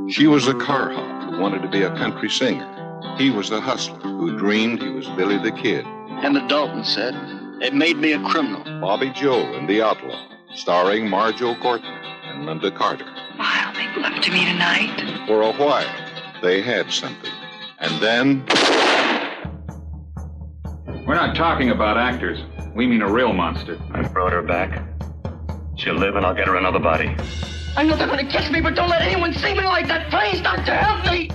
She was a car hop who wanted to be a country singer. He was the hustler who dreamed he was Billy the Kid. And the Dalton said, it made me a criminal. Bobbie Jo and the Outlaw, starring Marjoe Gortner and Lynda Carter. Lyle, make love to me tonight. For a while, they had something. And then... We're not talking about actors. We mean a real monster. I've brought her back. She'll live and I'll get her another body. I know they're going to catch me, but don't let anyone see me like that. Please, doctor, help me.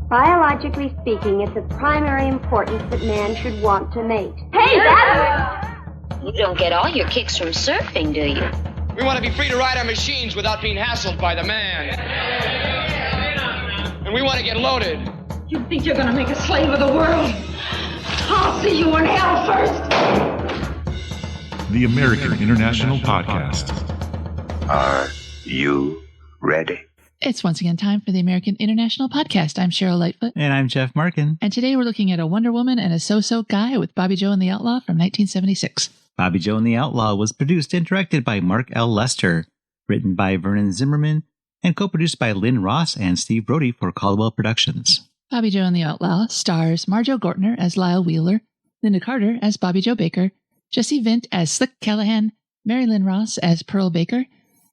Biologically speaking, it's of primary importance that man should want to mate. Hey, that's... You don't get all your kicks from surfing, do you? We want to be free to ride our machines without being hassled by the man. And we want to get loaded. You think you're going to make a slave of the world? I'll see you in hell first. The American International Podcast. Are you ready? It's once again time for the American International Podcast. I'm Cheryl Lightfoot. And I'm Jeff Markin. And today we're looking at A Wonder Woman and a So-So Guy with Bobbie Jo and the Outlaw from 1976. Bobbie Jo and the Outlaw was produced and directed by Mark L. Lester, written by Vernon Zimmerman, and co-produced by Lynn Ross and Steve Brodie for Caldwell Productions. Bobbie Jo and the Outlaw stars Marjoe Gortner as Lyle Wheeler, Lynda Carter as Bobbie Jo Baker, Jesse Vint as Slick Callahan, Mary Lynn Ross as Pearl Baker,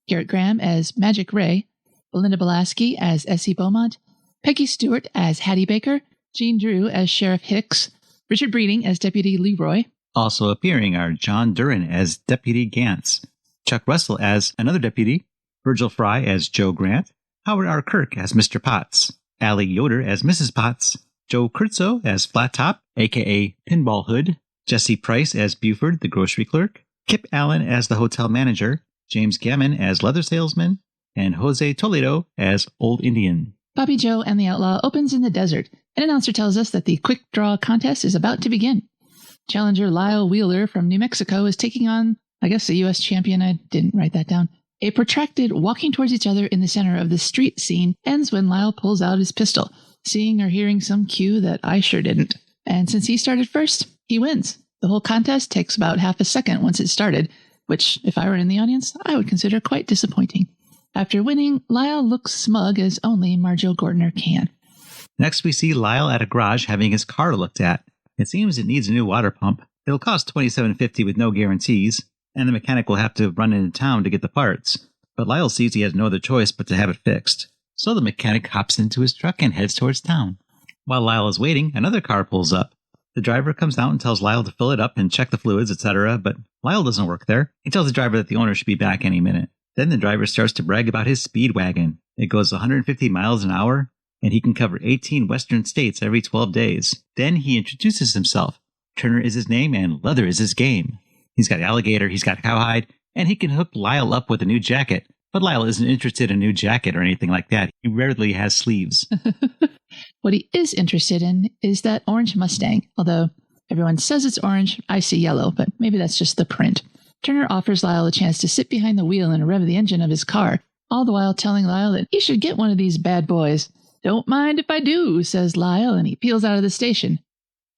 Gerrit Graham as Magic Ray, Belinda Balaski as Essie Beaumont, Peggy Stewart as Hattie Baker, Jean Drew as Sheriff Hicks, Richard Breeding as Deputy Leroy. Also appearing are John Durren as Deputy Gance, Chuck Russell as another deputy, Virgil Frye as Joe Grant, Howard R. Kirk as Mr. Potts, Aly Yoder as Mrs. Potts, Joe Kurtzo as Flat Top, a.k.a. Pinball Hood, Jesse Price as Buford, the grocery clerk, Kip Allen as the hotel manager, James Gammon as leather salesman, and Jose Toledo as Old Indian. Bobbie Jo and the Outlaw opens in the desert. An announcer tells us that the quick draw contest is about to begin. Challenger Lyle Wheeler from New Mexico is taking on, I guess, the U.S. champion. I didn't write that down. A protracted walking towards each other in the center of the street scene ends when Lyle pulls out his pistol, seeing or hearing some cue that I sure didn't. And since he started first, he wins. The whole contest takes about half a second once it started, which, if I were in the audience, I would consider quite disappointing. After winning, Lyle looks smug as only Marjoe Gortner can. Next, we see Lyle at a garage having his car looked at. It seems it needs a new water pump. It'll cost $27.50 with no guarantees, and the mechanic will have to run into town to get the parts. But Lyle sees he has no other choice but to have it fixed. So the mechanic hops into his truck and heads towards town. While Lyle is waiting, another car pulls up. The driver comes out and tells Lyle to fill it up and check the fluids, etc., but Lyle doesn't work there. He tells the driver that the owner should be back any minute. Then the driver starts to brag about his speed wagon. It goes 150 miles an hour, and he can cover 18 western states every 12 days. Then he introduces himself. Turner is his name, and leather is his game. He's got alligator, he's got cowhide, and he can hook Lyle up with a new jacket. But Lyle isn't interested in a new jacket or anything like that. He rarely has sleeves. What he is interested in is that orange Mustang. Although everyone says it's orange, I see yellow, but maybe that's just the print. Turner offers Lyle a chance to sit behind the wheel and rev the engine of his car, all the while telling Lyle that he should get one of these bad boys. Don't mind if I do, says Lyle, and he peels out of the station.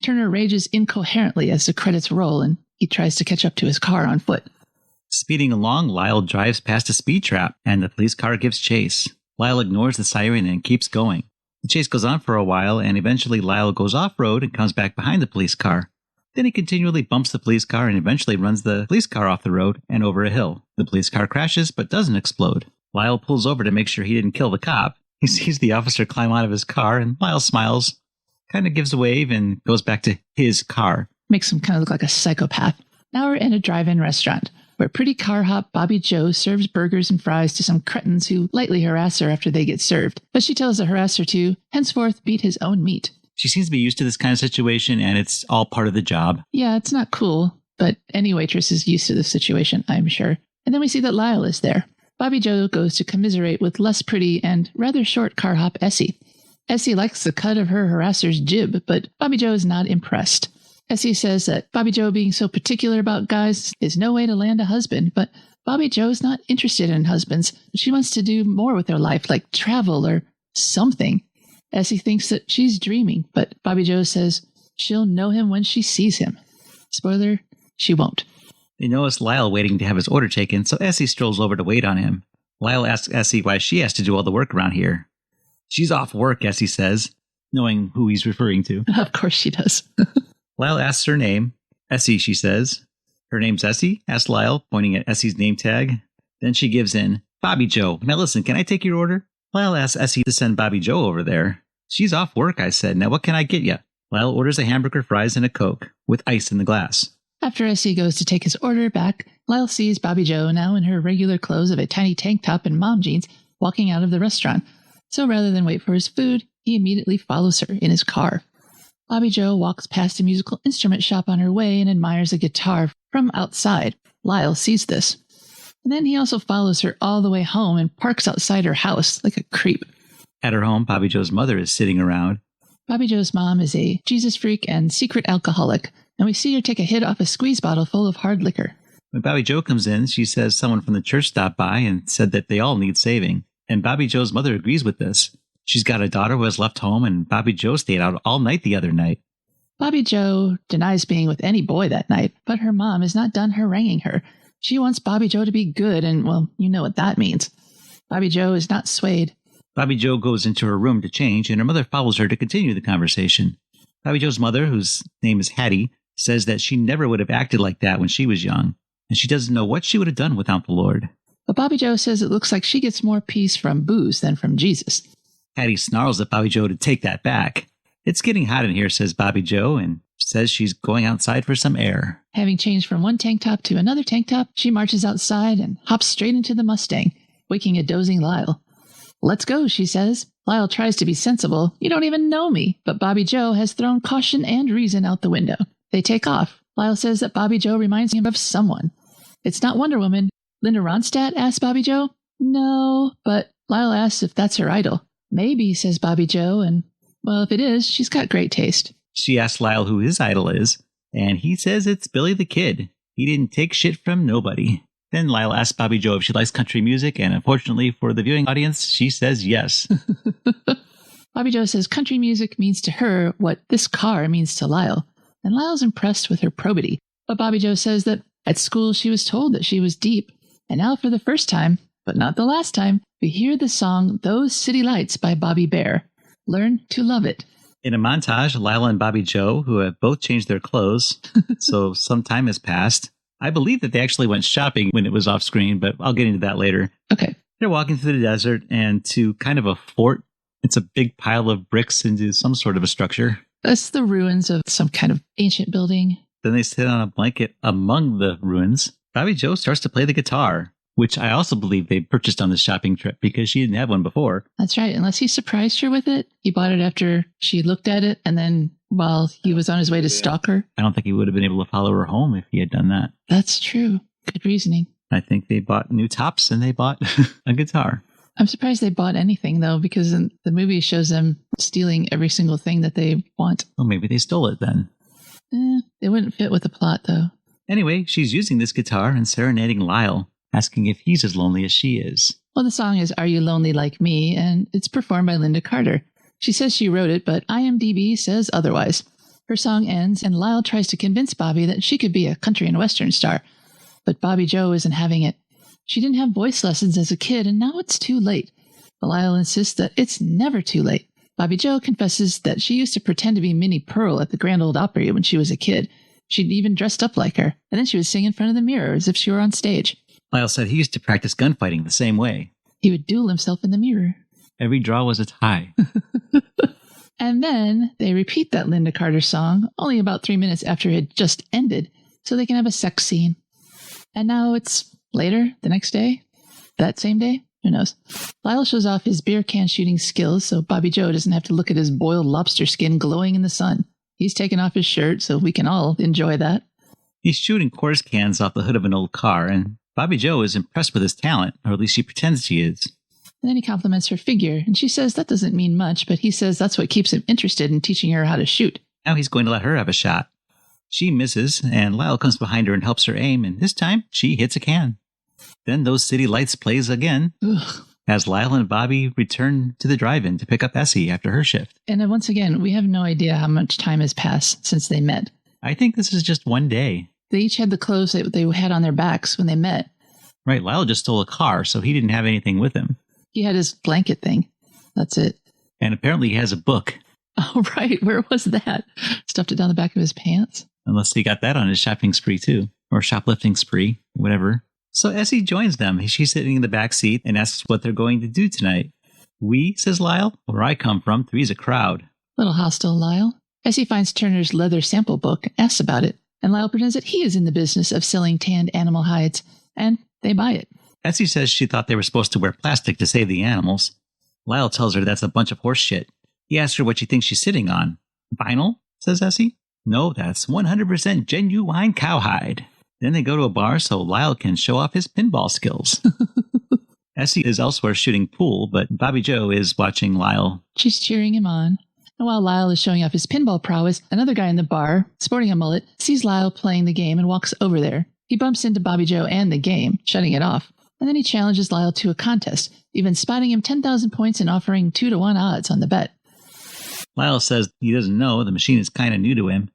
Turner rages incoherently as the credits roll, and he tries to catch up to his car on foot. Speeding along, Lyle drives past a speed trap, and the police car gives chase. Lyle ignores the siren and keeps going. The chase goes on for a while, and eventually Lyle goes off-road and comes back behind the police car. Then he continually bumps the police car and eventually runs the police car off the road and over a hill. The police car crashes but doesn't explode. Lyle pulls over to make sure he didn't kill the cop. He sees the officer climb out of his car, and Lyle smiles, kind of gives a wave, and goes back to his car. Makes him kind of look like a psychopath. Now we're in a drive-in restaurant, where pretty car hop Bobbie Jo serves burgers and fries to some cretins who lightly harass her after they get served. But she tells the harasser to henceforth beat his own meat. She seems to be used to this kind of situation, and it's all part of the job. Yeah, it's not cool, but any waitress is used to this situation, I'm sure. And then we see that Lyle is there. Bobbie Jo goes to commiserate with less pretty and rather short car hop Essie. Essie likes the cut of her harasser's jib, but Bobbie Jo is not impressed. Essie says that Bobbie Jo being so particular about guys is no way to land a husband, but Bobbie Jo's not interested in husbands. She wants to do more with her life, like travel or something. Essie thinks that she's dreaming, but Bobbie Jo says she'll know him when she sees him. Spoiler, she won't. They notice Lyle waiting to have his order taken, so Essie strolls over to wait on him. Lyle asks Essie why she has to do all the work around here. She's off work, Essie says, knowing who he's referring to. Of course she does. Lyle asks her name. Essie, she says. Her name's Essie? Asks Lyle, pointing at Essie's name tag. Then she gives in, Bobbie Jo. Now listen, can I take your order? Lyle asks Essie to send Bobbie Jo over there. She's off work, I said. Now what can I get you? Lyle orders a hamburger, fries, and a Coke, with ice in the glass. After Essie goes to take his order back, Lyle sees Bobbie Jo, now in her regular clothes of a tiny tank top and mom jeans, walking out of the restaurant. So rather than wait for his food, he immediately follows her in his car. Bobbie Jo walks past a musical instrument shop on her way and admires a guitar from outside. Lyle sees this. And then he also follows her all the way home and parks outside her house like a creep. At her home, Bobbie Jo's mother is sitting around. Bobbie Jo's mom is a Jesus freak and secret alcoholic, and we see her take a hit off a squeeze bottle full of hard liquor. When Bobbie Jo comes in, she says someone from the church stopped by and said that they all need saving. And Bobbie Jo's mother agrees with this. She's got a daughter who has left home, and Bobbie Jo stayed out all night the other night. Bobbie Jo denies being with any boy that night, but her mom is not done haranguing her. She wants Bobbie Jo to be good, and, well, you know what that means. Bobbie Jo is not swayed. Bobbie Jo goes into her room to change, and her mother follows her to continue the conversation. Bobbie Jo's mother, whose name is Hattie, says that she never would have acted like that when she was young, and she doesn't know what she would have done without the Lord. But Bobbie Jo says it looks like she gets more peace from booze than from Jesus. Hattie snarls at Bobbie Jo to take that back. It's getting hot in here, says Bobbie Jo, and says she's going outside for some air. Having changed from one tank top to another tank top, she marches outside and hops straight into the Mustang, waking a dozing Lyle. Let's go, she says. Lyle tries to be sensible. You don't even know me. But Bobbie Jo has thrown caution and reason out the window. They take off. Lyle says that Bobbie Jo reminds him of someone. It's not Wonder Woman. Lynda Ronstadt, asks Bobbie Jo. No, but Lyle asks if that's her idol. Maybe, says Bobbie Jo, and, well, if it is, she's got great taste. She asks Lyle who his idol is, and he says it's Billy the Kid. He didn't take shit from nobody. Then Lyle asks Bobbie Jo if she likes country music, and unfortunately for the viewing audience, she says yes. Bobbie Jo says country music means to her what this car means to Lyle, and Lyle's impressed with her probity. But Bobbie Jo says that at school she was told that she was deep, and now for the first time, but not the last time, we hear the song Those City Lights by Bobby Bear. Learn to love it. In a montage, Lyle and Bobbie Jo, who have both changed their clothes, so some time has passed. I believe that they actually went shopping when it was off screen, but I'll get into that later. Okay. They're walking through the desert and to kind of a fort. It's a big pile of bricks into some sort of a structure. That's the ruins of some kind of ancient building. Then they sit on a blanket among the ruins. Bobbie Jo starts to play the guitar, which I also believe they purchased on this shopping trip because she didn't have one before. That's right. Unless he surprised her with it. He bought it after she looked at it, and then while he was on his way to stalk her. I don't think he would have been able to follow her home if he had done that. That's true. Good reasoning. I think they bought new tops and they bought a guitar. I'm surprised they bought anything, though, because in the movie shows them stealing every single thing that they want. Well, maybe they stole it then. They wouldn't fit with the plot, though. Anyway, she's using this guitar and serenading Lyle, asking if he's as lonely as she is. Well, the song is Are You Lonely Like Me? And it's performed by Lynda Carter. She says she wrote it, but IMDb says otherwise. Her song ends, and Lyle tries to convince Bobbie that she could be a country and western star. But Bobbie Jo isn't having it. She didn't have voice lessons as a kid, and now it's too late. But Lyle insists that it's never too late. Bobbie Jo confesses that she used to pretend to be Minnie Pearl at the Grand Ole Opry when she was a kid. She'd even dressed up like her, and then she would sing in front of the mirror as if she were on stage. Lyle said he used to practice gunfighting the same way. He would duel himself in the mirror. Every draw was a tie. And then they repeat that Lynda Carter song only about 3 minutes after it had just ended, so they can have a sex scene. And now it's later, the next day, that same day, who knows. Lyle shows off his beer can shooting skills so Bobbie Jo doesn't have to look at his boiled lobster skin glowing in the sun. He's taken off his shirt so we can all enjoy that. He's shooting coarse cans off the hood of an old car, and Bobbie Jo is impressed with his talent, or at least she pretends she is. And then he compliments her figure, and she says that doesn't mean much, but he says that's what keeps him interested in teaching her how to shoot. Now he's going to let her have a shot. She misses, and Lyle comes behind her and helps her aim, and this time she hits a can. Then Those City Lights plays again, as Lyle and Bobbie return to the drive-in to pick up Essie after her shift. And then once again, we have no idea how much time has passed since they met. I think this is just one day. They each had the clothes that they had on their backs when they met. Right, Lyle just stole a car, so he didn't have anything with him. He had his blanket thing. That's it. And apparently he has a book. Oh, right. Where was that? Stuffed it down the back of his pants? Unless he got that on his shopping spree, too. Or shoplifting spree, whatever. So Essie joins them. She's sitting in the back seat and asks what they're going to do tonight. We, says Lyle. Where I come from, three's a crowd. Little hostile, Lyle. Essie finds Turner's leather sample book and asks about it. And Lyle pretends that he is in the business of selling tanned animal hides. And they buy it. Essie says she thought they were supposed to wear plastic to save the animals. Lyle tells her that's a bunch of horse shit. He asks her what she thinks she's sitting on. Vinyl, says Essie. No, that's 100% genuine cowhide. Then they go to a bar so Lyle can show off his pinball skills. Essie is elsewhere shooting pool, but Bobbie Jo is watching Lyle. She's cheering him on. And while Lyle is showing off his pinball prowess, another guy in the bar, sporting a mullet, sees Lyle playing the game and walks over there. He bumps into Bobbie Jo and the game, shutting it off. And then he challenges Lyle to a contest, even spotting him 10,000 points and offering 2-to-1 odds on the bet. Lyle says he doesn't know, the machine is kind of new to him.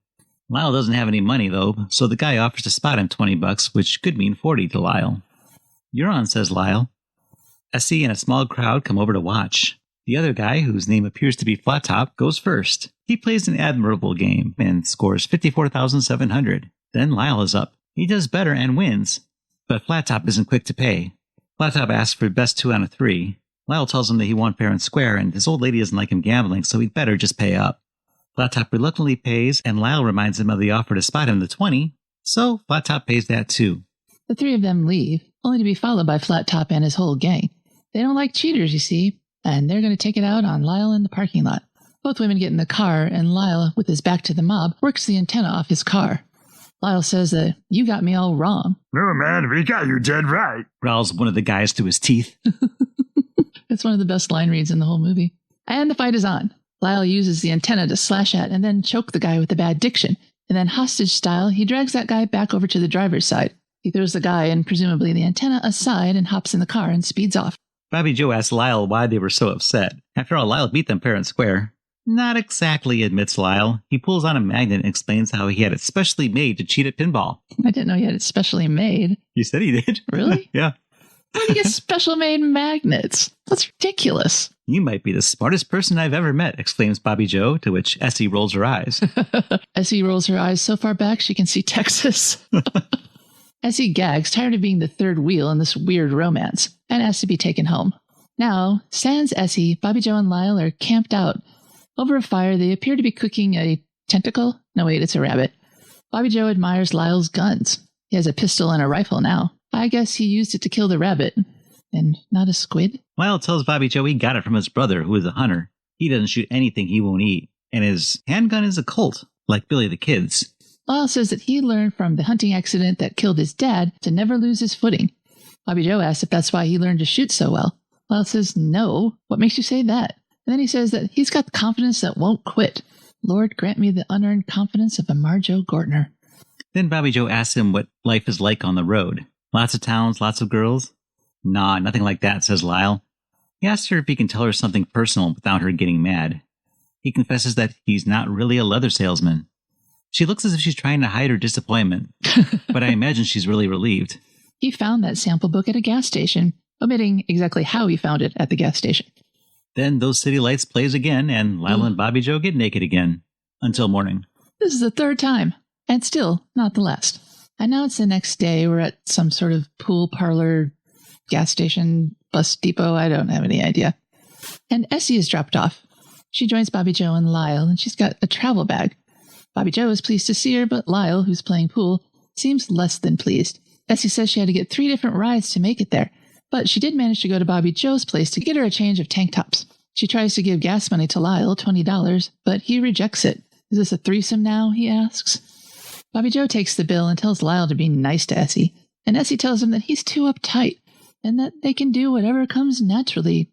Lyle doesn't have any money, though, so the guy offers to spot him $20, which could mean 40 to Lyle. You're on, says Lyle. Essie and a small crowd come over to watch. The other guy, whose name appears to be Flat Top, goes first. He plays an admirable game and scores 54,700. Then Lyle is up. He does better and wins. But Flat Top isn't quick to pay. Flat Top asks for best 2 out of 3. Lyle tells him that he won fair and square, and his old lady doesn't like him gambling, so he'd better just pay up. Flat Top reluctantly pays, and Lyle reminds him of the offer to spot him the 20, so Flat Top pays that too. The three of them leave, only to be followed by Flat Top and his whole gang. They don't like cheaters, you see, and they're going to take it out on Lyle in the parking lot. Both women get in the car, and Lyle, with his back to the mob, works the antenna off his car. Lyle says that you got me all wrong. No, man, we got you dead right, growls one of the guys to his teeth. It's one of the best line reads in the whole movie. And the fight is on. Lyle uses the antenna to slash at and then choke the guy with the bad diction. And then hostage style, he drags that guy back over to the driver's side. He throws the guy and presumably the antenna aside and hops in the car and speeds off. Bobbie Jo asks Lyle why they were so upset. After all, Lyle beat them fair and square. Not exactly, admits Lyle. He pulls on a magnet and explains how he had it specially made to cheat at pinball. I didn't know he had it specially made. You said he did. Really? Yeah. Where do you get special made magnets? That's ridiculous. You might be the smartest person I've ever met, exclaims Bobbie Jo, to which Essie rolls her eyes. Essie rolls her eyes so far back she can see Texas. Essie gags, tired of being the third wheel in this weird romance, and asks to be taken home. Now, sans Essie, Bobbie Jo and Lyle are camped out. Over a fire, they appear to be cooking a tentacle. No, wait, it's a rabbit. Bobbie Jo admires Lyle's guns. He has a pistol and a rifle now. I guess he used it to kill the rabbit. And not a squid? Lyle tells Bobbie Jo he got it from his brother, who is a hunter. He doesn't shoot anything he won't eat. And his handgun is a Colt, like Billy the Kid's. Lyle says that he learned from the hunting accident that killed his dad to never lose his footing. Bobbie Jo asks if that's why he learned to shoot so well. Lyle says, no. What makes you say that? And then he says that he's got confidence that won't quit. Lord, grant me the unearned confidence of a Marjoe Gortner. Then Bobbie Jo asks him what life is like on the road. Lots of towns, lots of girls? Nah, nothing like that, says Lyle. He asks her if he can tell her something personal without her getting mad. He confesses that he's not really a leather salesman. She looks as if she's trying to hide her disappointment, but I imagine she's really relieved. He found that sample book at a gas station, omitting exactly how he found it at the gas station. Then Those City Lights plays again, and Lyle and Bobbie Jo get naked again. Until morning. This is the third time, and still not the last. And now it's the next day. We're at some sort of pool parlor, gas station, bus depot. I don't have any idea. And Essie is dropped off. She joins Bobbie Jo and Lyle, and she's got a travel bag. Bobbie Jo is pleased to see her, but Lyle, who's playing pool, seems less than pleased. Essie says she had to get 3 different rides to make it there, but she did manage to go to Bobbie Jo's place to get her a change of tank tops. She tries to give gas money to Lyle, $20, but he rejects it. Is this a threesome now, he asks. Bobbie Jo takes the bill and tells Lyle to be nice to Essie, and Essie tells him that he's too uptight, and that they can do whatever comes naturally, ...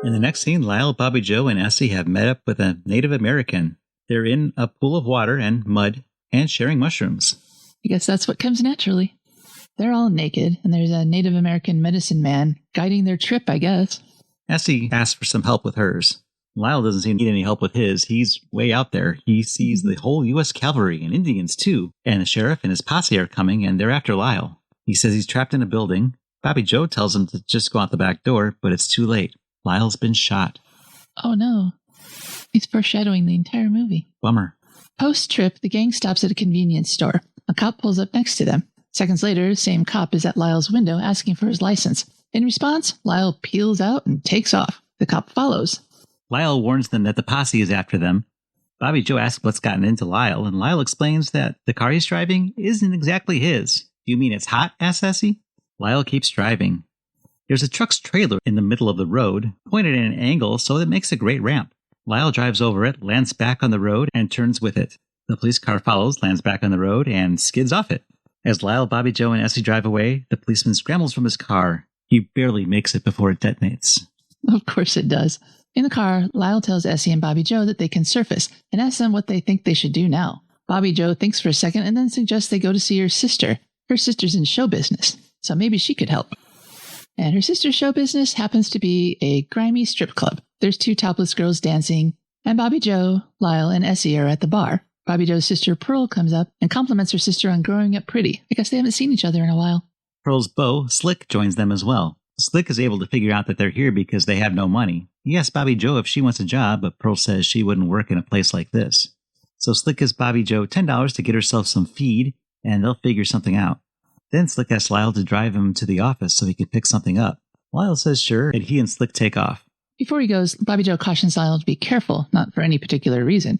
In the next scene, Lyle, Bobbie Jo, and Essie have met up with a Native American. They're in a pool of water and mud and sharing mushrooms. I guess that's what comes naturally. They're all naked, and there's a Native American medicine man guiding their trip, I guess. Essie asks for some help with hers. Lyle doesn't seem to need any help with his. He's way out there. He sees the whole U.S. cavalry and Indians, too. And the sheriff and his posse are coming, and they're after Lyle. He says he's trapped in a building. Bobbie Jo tells him to just go out the back door, but it's too late. Lyle's been shot. Oh, no. He's foreshadowing the entire movie. Bummer. Post-trip, the gang stops at a convenience store. A cop pulls up next to them. Seconds later, the same cop is at Lyle's window asking for his license. In response, Lyle peels out and takes off. The cop follows. Lyle warns them that the posse is after them. Bobbie Jo asks what's gotten into Lyle, and Lyle explains that the car he's driving isn't exactly his. Do you mean it's hot? Asks Essie. Lyle keeps driving. There's a truck's trailer in the middle of the road, pointed at an angle so it makes a great ramp. Lyle drives over it, lands back on the road, and turns with it. The police car follows, lands back on the road, and skids off it. As Lyle, Bobbie Jo, and Essie drive away, the policeman scrambles from his car. He barely makes it before it detonates. Of course it does. In the car, Lyle tells Essie and Bobbie Jo that they can surface and asks them what they think they should do now. Bobbie Jo thinks for a second and then suggests they go to see her sister. Her sister's in show business, so maybe she could help. And her sister's show business happens to be a grimy strip club. There's 2 topless girls dancing, and Bobbie Jo, Lyle, and Essie are at the bar. Bobbie Jo's sister Pearl comes up and compliments her sister on growing up pretty. I guess they haven't seen each other in a while. Pearl's beau, Slick, joins them as well. Slick is able to figure out that they're here because they have no money. He asks Bobbie Jo if she wants a job, but Pearl says she wouldn't work in a place like this. So Slick gives Bobbie Jo $10 to get herself some feed, and they'll figure something out. Then Slick asks Lyle to drive him to the office so he could pick something up. Lyle says sure, and he and Slick take off. Before he goes, Bobbie Jo cautions Lyle to be careful, not for any particular reason.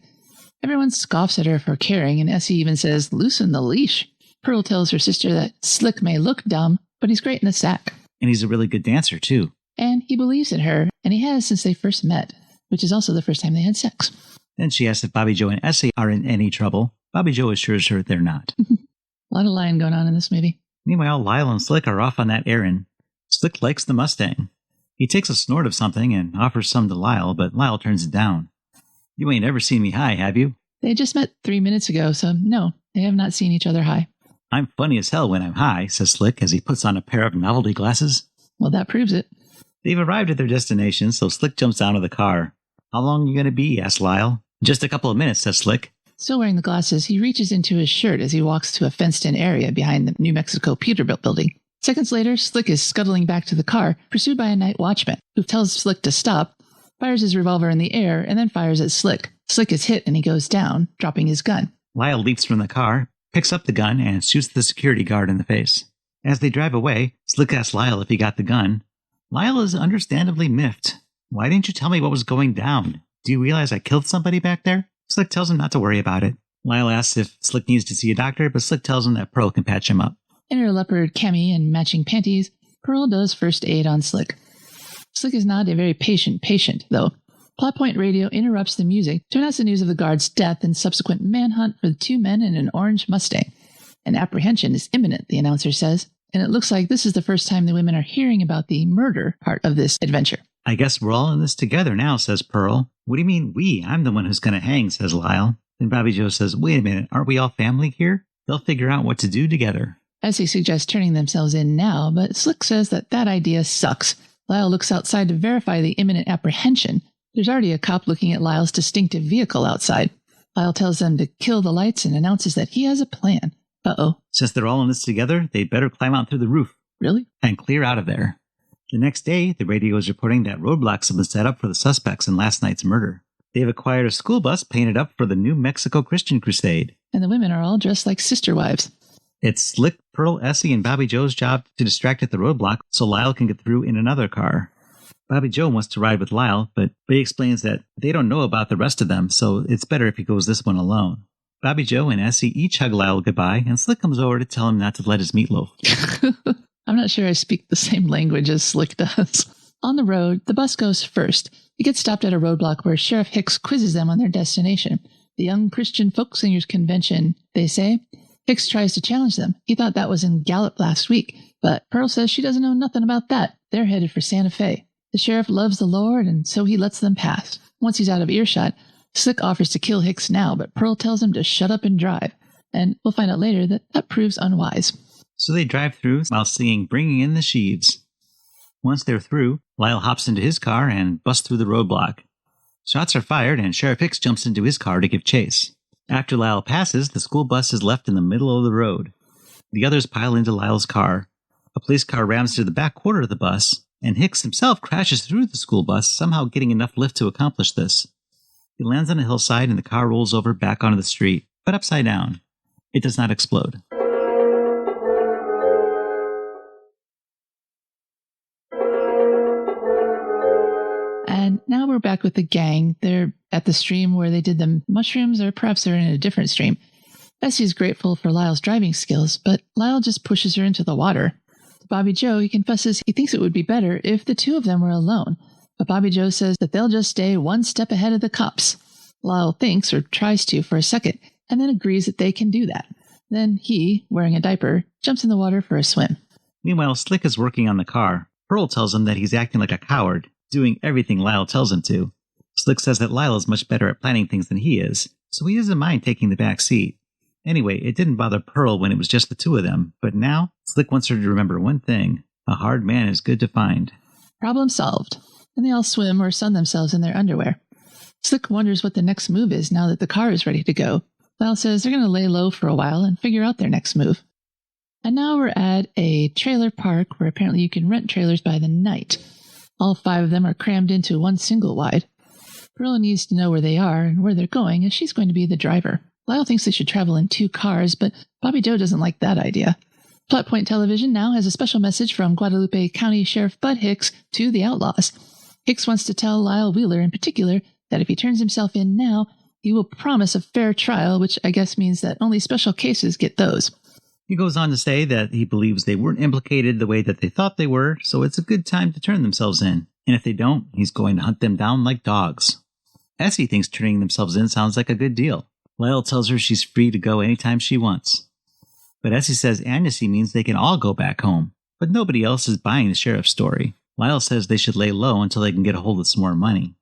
Everyone scoffs at her for caring, and Essie even says, loosen the leash. Pearl tells her sister that Slick may look dumb, but he's great in the sack. And he's a really good dancer, too. And he believes in her, and he has since they first met, which is also the first time they had sex. Then she asks if Bobbie Jo and Essie are in any trouble. Bobbie Jo assures her they're not. A lot of lying going on in this movie. Meanwhile, Lyle and Slick are off on that errand. Slick likes the Mustang. He takes a snort of something and offers some to Lyle, but Lyle turns it down. You ain't ever seen me high, have you? They just met 3 minutes ago, so no, they have not seen each other high. I'm funny as hell when I'm high, says Slick as he puts on a pair of novelty glasses. Well, that proves it. They've arrived at their destination, so Slick jumps out of the car. How long are you going to be? Asks Lyle. Just a couple of minutes, says Slick. Still wearing the glasses, he reaches into his shirt as he walks to a fenced-in area behind the New Mexico Peterbilt building. Seconds later, Slick is scuttling back to the car, pursued by a night watchman, who tells Slick to stop, fires his revolver in the air, and then fires at Slick. Slick is hit and he goes down, dropping his gun. Lyle leaps from the car, picks up the gun, and shoots the security guard in the face. As they drive away, Slick asks Lyle if he got the gun. Lyle is understandably miffed. Why didn't you tell me what was going down? Do you realize I killed somebody back there? Slick tells him not to worry about it. Lyle asks if Slick needs to see a doctor, but Slick tells him that Pearl can patch him up. In her leopard cami and matching panties, Pearl does first aid on Slick. Slick is not a very patient patient, though. Plot point radio interrupts the music to announce the news of the guard's death and subsequent manhunt for the 2 men in an orange Mustang. An apprehension is imminent, the announcer says, and it looks like this is the first time the women are hearing about the murder part of this adventure. I guess we're all in this together now, says Pearl. What do you mean we? I'm the one who's going to hang, says Lyle. Then Bobbie Jo says, wait a minute, aren't we all family here? They'll figure out what to do together. Essie suggests turning themselves in now, but Slick says that idea sucks. Lyle looks outside to verify the imminent apprehension. There's already a cop looking at Lyle's distinctive vehicle outside. Lyle tells them to kill the lights and announces that he has a plan. Uh-oh. Since they're all in this together, they'd better climb out through the roof. Really? And clear out of there. The next day, the radio is reporting that roadblocks have been set up for the suspects in last night's murder. They've acquired a school bus painted up for the New Mexico Christian Crusade. And the women are all dressed like sister wives. It's Slick, Pearl, Essie, and Bobbie Jo's job to distract at the roadblock so Lyle can get through in another car. Bobbie Jo wants to ride with Lyle, but he explains that they don't know about the rest of them, so it's better if he goes this one alone. Bobbie Jo and Essie each hug Lyle goodbye, and Slick comes over to tell him not to let his meatloaf. I'm not sure I speak the same language as Slick does. On the road, the bus goes first. It gets stopped at a roadblock where Sheriff Hicks quizzes them on their destination. The Young Christian Folk Singers Convention, they say. Hicks tries to challenge them. He thought that was in Gallup last week, but Pearl says she doesn't know nothing about that. They're headed for Santa Fe. The sheriff loves the Lord, and so he lets them pass. Once he's out of earshot, Slick offers to kill Hicks now, but Pearl tells him to shut up and drive. And we'll find out later that proves unwise. So they drive through while singing Bringing in the Sheaves. Once they're through, Lyle hops into his car and busts through the roadblock. Shots are fired, and Sheriff Hicks jumps into his car to give chase. After Lyle passes, the school bus is left in the middle of the road. The others pile into Lyle's car. A police car rams through the back quarter of the bus, and Hicks himself crashes through the school bus, somehow getting enough lift to accomplish this. He lands on a hillside, and the car rolls over back onto the street, but upside down. It does not explode. And now we're back with the gang. They're at the stream where they did the mushrooms, or perhaps they're in a different stream. Essie is grateful for Lyle's driving skills, but Lyle just pushes her into the water. To Bobbie Jo, he confesses he thinks it would be better if the two of them were alone, but Bobbie Jo says that they'll just stay one step ahead of the cops. Lyle thinks, or tries to for a second, and then agrees that they can do that. Then he, wearing a diaper, jumps in the water for a swim. Meanwhile, Slick is working on the car. Pearl tells him that he's acting like a coward, doing everything Lyle tells him to. Slick says that Lyle is much better at planning things than he is, so he doesn't mind taking the back seat. Anyway, it didn't bother Pearl when it was just the two of them, but now Slick wants her to remember one thing: a hard man is good to find. Problem solved. And they all swim or sun themselves in their underwear. Slick wonders what the next move is now that the car is ready to go. Lyle says they're going to lay low for a while and figure out their next move. And now we're at a trailer park where apparently you can rent trailers by the night. All 5 of them are crammed into one single wide. Pearl needs to know where they are and where they're going, as she's going to be the driver. Lyle thinks they should travel in 2 cars, but Bobbie Jo doesn't like that idea. Plot Point Television now has a special message from Guadalupe County Sheriff Bud Hicks to the Outlaws. Hicks wants to tell Lyle Wheeler in particular that if he turns himself in now, he will promise a fair trial, which I guess means that only special cases get those. He goes on to say that he believes they weren't implicated the way that they thought they were, so it's a good time to turn themselves in. And if they don't, he's going to hunt them down like dogs. Essie thinks turning themselves in sounds like a good deal. Lyle tells her she's free to go anytime she wants. But Essie says amnesty means they can all go back home, but nobody else is buying the sheriff's story. Lyle says they should lay low until they can get a hold of some more money.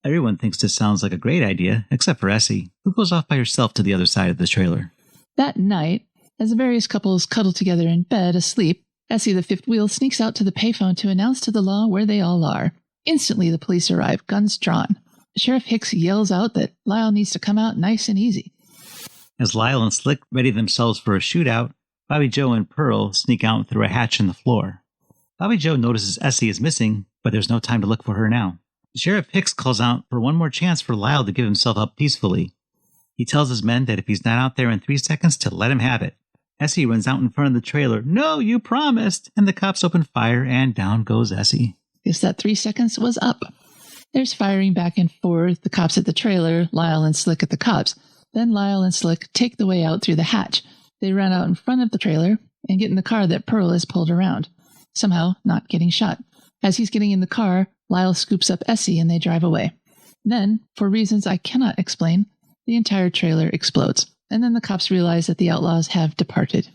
Everyone thinks this sounds like a great idea, except for Essie, who goes off by herself to the other side of the trailer. That night, as the various couples cuddle together in bed asleep, Essie, the fifth wheel, sneaks out to the payphone to announce to the law where they all are. Instantly, the police arrive, guns drawn. Sheriff Hicks yells out that Lyle needs to come out nice and easy. As Lyle and Slick ready themselves for a shootout, Bobbie Jo and Pearl sneak out through a hatch in the floor. Bobbie Jo notices Essie is missing, but there's no time to look for her now. Sheriff Hicks calls out for one more chance for Lyle to give himself up peacefully. He tells his men that if he's not out there in 3 seconds, to let him have it. Essie runs out in front of the trailer. "No, you promised!" And the cops open fire, and down goes Essie. Guess that 3 seconds was up. There's firing back and forth, the cops at the trailer, Lyle and Slick at the cops. Then Lyle and Slick take the way out through the hatch. They run out in front of the trailer and get in the car that Pearl has pulled around, somehow not getting shot. As he's getting in the car, Lyle scoops up Essie and they drive away. Then, for reasons I cannot explain, the entire trailer explodes. And then the cops realize that the outlaws have departed.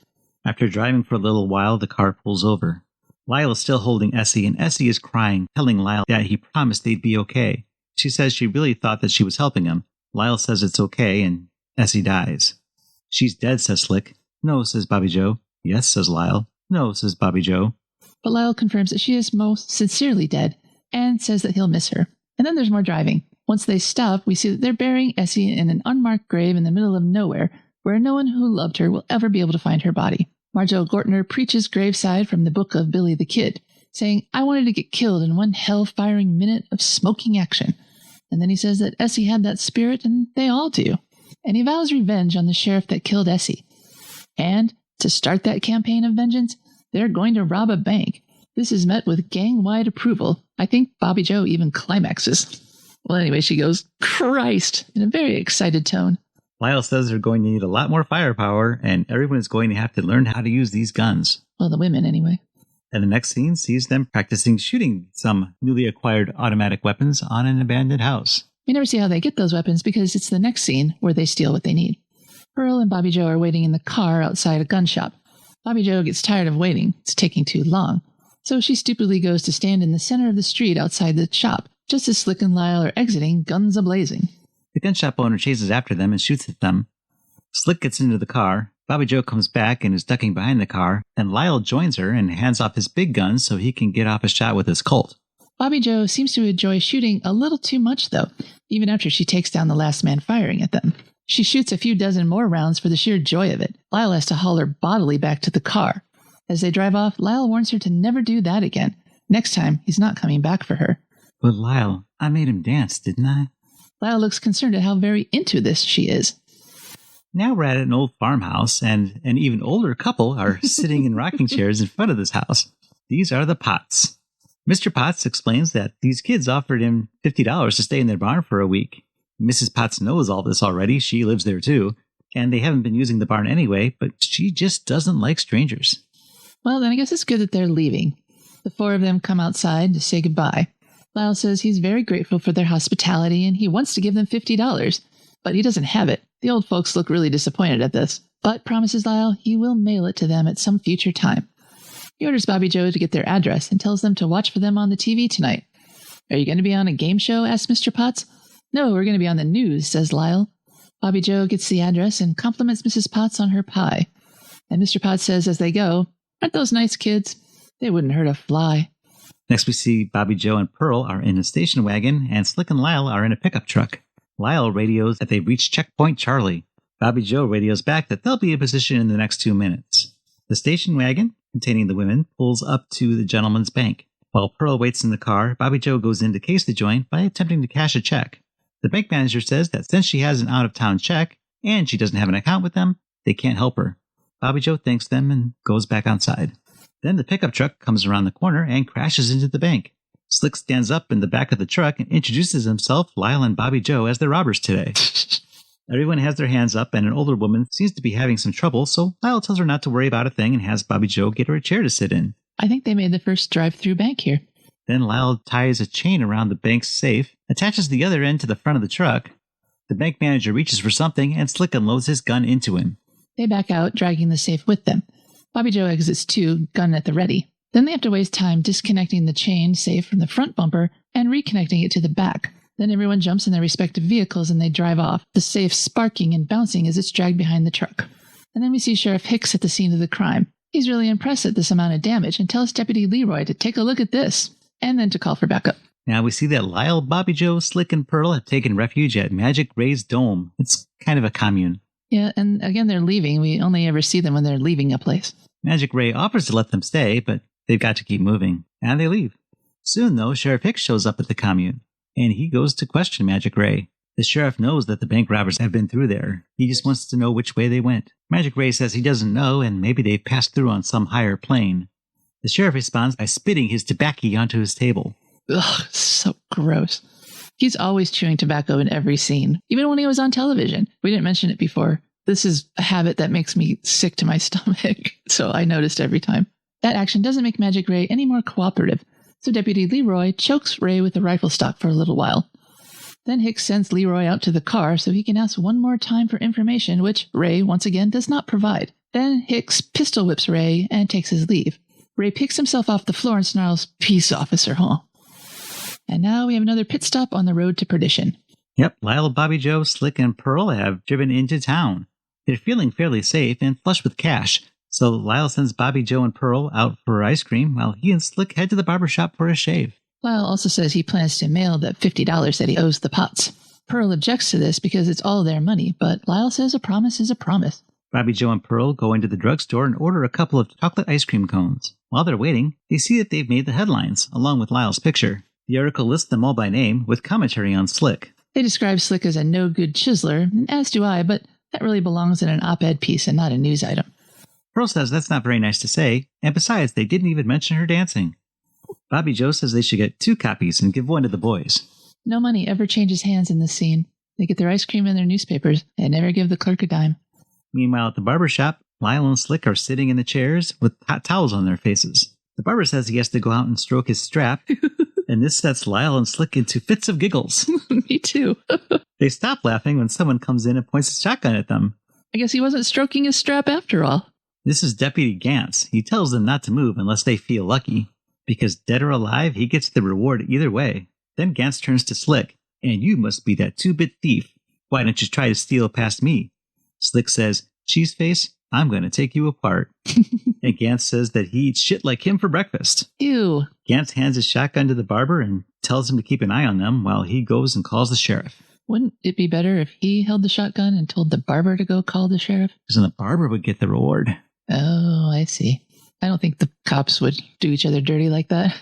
After driving for a little while, the car pulls over. Lyle is still holding Essie, and Essie is crying, telling Lyle that he promised they'd be okay. She says she really thought that she was helping him. Lyle says it's okay, and Essie dies. "She's dead," says Slick. "No," says Bobbie Jo. "Yes," says Lyle. "No," says Bobbie Jo. But Lyle confirms that she is most sincerely dead, and says that he'll miss her. And then there's more driving. Once they stop, we see that they're burying Essie in an unmarked grave in the middle of nowhere, where no one who loved her will ever be able to find her body. Marjoe Gortner preaches graveside from the book of Billy the Kid, saying, "I wanted to get killed in one hell-firing minute of smoking action." And then he says that Essie had that spirit, and they all do. And he vows revenge on the sheriff that killed Essie. And to start that campaign of vengeance, they're going to rob a bank. This is met with gang-wide approval. I think Bobbie Jo even climaxes. Well, anyway, she goes, "Christ," in a very excited tone. Lyle says they're going to need a lot more firepower, and everyone is going to have to learn how to use these guns. Well, the women, anyway. And the next scene sees them practicing shooting some newly acquired automatic weapons on an abandoned house. We never see how they get those weapons because it's the next scene where they steal what they need. Pearl and Bobbie Jo are waiting in the car outside a gun shop. Bobbie Jo gets tired of waiting. It's taking too long. So she stupidly goes to stand in the center of the street outside the shop, just as Slick and Lyle are exiting, guns a-blazing. The gun shop owner chases after them and shoots at them. Slick gets into the car. Bobbie Jo comes back and is ducking behind the car. Then Lyle joins her and hands off his big gun so he can get off a shot with his Colt. Bobbie Jo seems to enjoy shooting a little too much, though, even after she takes down the last man firing at them. She shoots a few dozen more rounds for the sheer joy of it. Lyle has to haul her bodily back to the car. As they drive off, Lyle warns her to never do that again. Next time, he's not coming back for her. But Lyle, I made him dance, didn't I? Lyle looks concerned at how very into this she is. Now we're at an old farmhouse, and an even older couple are sitting in rocking chairs in front of this house. These are the Potts. Mr. Potts explains that these kids offered him $50 to stay in their barn for a week. Mrs. Potts knows all this already. She lives there too. And they haven't been using the barn anyway, but she just doesn't like strangers. Well, then I guess it's good that they're leaving. The four of them come outside to say goodbye. Lyle says he's very grateful for their hospitality and he wants to give them $50, but he doesn't have it. The old folks look really disappointed at this, but promises Lyle he will mail it to them at some future time. He orders Bobbie Jo to get their address and tells them to watch for them on the TV tonight. Are you going to be on a game show? Asks Mr. Potts. No, we're going to be on the news, says Lyle. Bobbie Jo gets the address and compliments Mrs. Potts on her pie. And Mr. Potts says as they go, aren't those nice kids? They wouldn't hurt a fly. Next we see Bobbie Jo and Pearl are in a station wagon and Slick and Lyle are in a pickup truck. Lyle radios that they've reached checkpoint Charlie. Bobbie Jo radios back that they'll be in position in the next 2 minutes. The station wagon, containing the women, pulls up to the gentleman's bank. While Pearl waits in the car, Bobbie Jo goes in to case the joint by attempting to cash a check. The bank manager says that since she has an out-of-town check and she doesn't have an account with them, they can't help her. Bobbie Jo thanks them and goes back outside. Then the pickup truck comes around the corner and crashes into the bank. Slick stands up in the back of the truck and introduces himself, Lyle, and Bobbie Jo as the robbers today. Everyone has their hands up and an older woman seems to be having some trouble, so Lyle tells her not to worry about a thing and has Bobbie Jo get her a chair to sit in. I think they made the first drive-through bank here. Then Lyle ties a chain around the bank's safe, attaches the other end to the front of the truck. The bank manager reaches for something and Slick unloads his gun into him. They back out, dragging the safe with them. Bobbie Jo exits too, gun at the ready. Then they have to waste time disconnecting the chain safe from the front bumper and reconnecting it to the back. Then everyone jumps in their respective vehicles and they drive off, the safe sparking and bouncing as it's dragged behind the truck. And then we see Sheriff Hicks at the scene of the crime. He's really impressed at this amount of damage and tells Deputy Leroy to take a look at this, and then to call for backup. Now we see that Lyle, Bobbie Jo, Slick, and Pearl have taken refuge at Magic Ray's Dome. It's kind of a commune. Yeah, and again, they're leaving. We only ever see them when they're leaving a place. Magic Ray offers to let them stay, but they've got to keep moving. And they leave. Soon, though, Sheriff Hicks shows up at the commune, and he goes to question Magic Ray. The sheriff knows that the bank robbers have been through there. He just wants to know which way they went. Magic Ray says he doesn't know, and maybe they've passed through on some higher plane. The sheriff responds by spitting his tobacco onto his table. Ugh, so gross. He's always chewing tobacco in every scene, even when he was on television. We didn't mention it before. This is a habit that makes me sick to my stomach, so I noticed every time. That action doesn't make Magic Ray any more cooperative, so Deputy Leroy chokes Ray with a rifle stock for a little while. Then Hicks sends Leroy out to the car so he can ask one more time for information, which Ray, once again, does not provide. Then Hicks pistol whips Ray and takes his leave. Ray picks himself off the floor and snarls, "Peace, officer, huh?" And now we have another pit stop on the road to perdition. Yep, Lyle, Bobbie Jo, Slick, and Pearl have driven into town. They're feeling fairly safe and flush with cash, so Lyle sends Bobbie Jo and Pearl out for ice cream while he and Slick head to the barber shop for a shave. Lyle also says he plans to mail the $50 that he owes the Potts. Pearl objects to this because it's all their money, but Lyle says a promise is a promise. Bobbie Jo and Pearl go into the drugstore and order a couple of chocolate ice cream cones. While they're waiting, they see that they've made the headlines, along with Lyle's picture. The article lists them all by name, with commentary on Slick. They describe Slick as a no-good chiseler, as do I, but that really belongs in an op-ed piece and not a news item. Pearl says that's not very nice to say, and besides, they didn't even mention her dancing. Bobbie Jo says they should get 2 copies and give one to the boys. No money ever changes hands in this scene. They get their ice cream and their newspapers, and never give the clerk a dime. Meanwhile, at the barber shop, Lyle and Slick are sitting in the chairs with hot towels on their faces. The barber says he has to go out and stroke his strap, and this sets Lyle and Slick into fits of giggles. Me too. They stop laughing when someone comes in and points a shotgun at them. I guess he wasn't stroking his strap after all. This is Deputy Gance. He tells them not to move unless they feel lucky, because dead or alive, he gets the reward either way. Then Gance turns to Slick, and you must be that 2-bit thief. Why don't you try to steal past me? Slick says, Cheeseface, I'm going to take you apart. And Gance says that he eats shit like him for breakfast. Ew. Gance hands his shotgun to the barber and tells him to keep an eye on them while he goes and calls the sheriff. Wouldn't it be better if he held the shotgun and told the barber to go call the sheriff? Because then the barber would get the reward. Oh, I see. I don't think the cops would do each other dirty like that.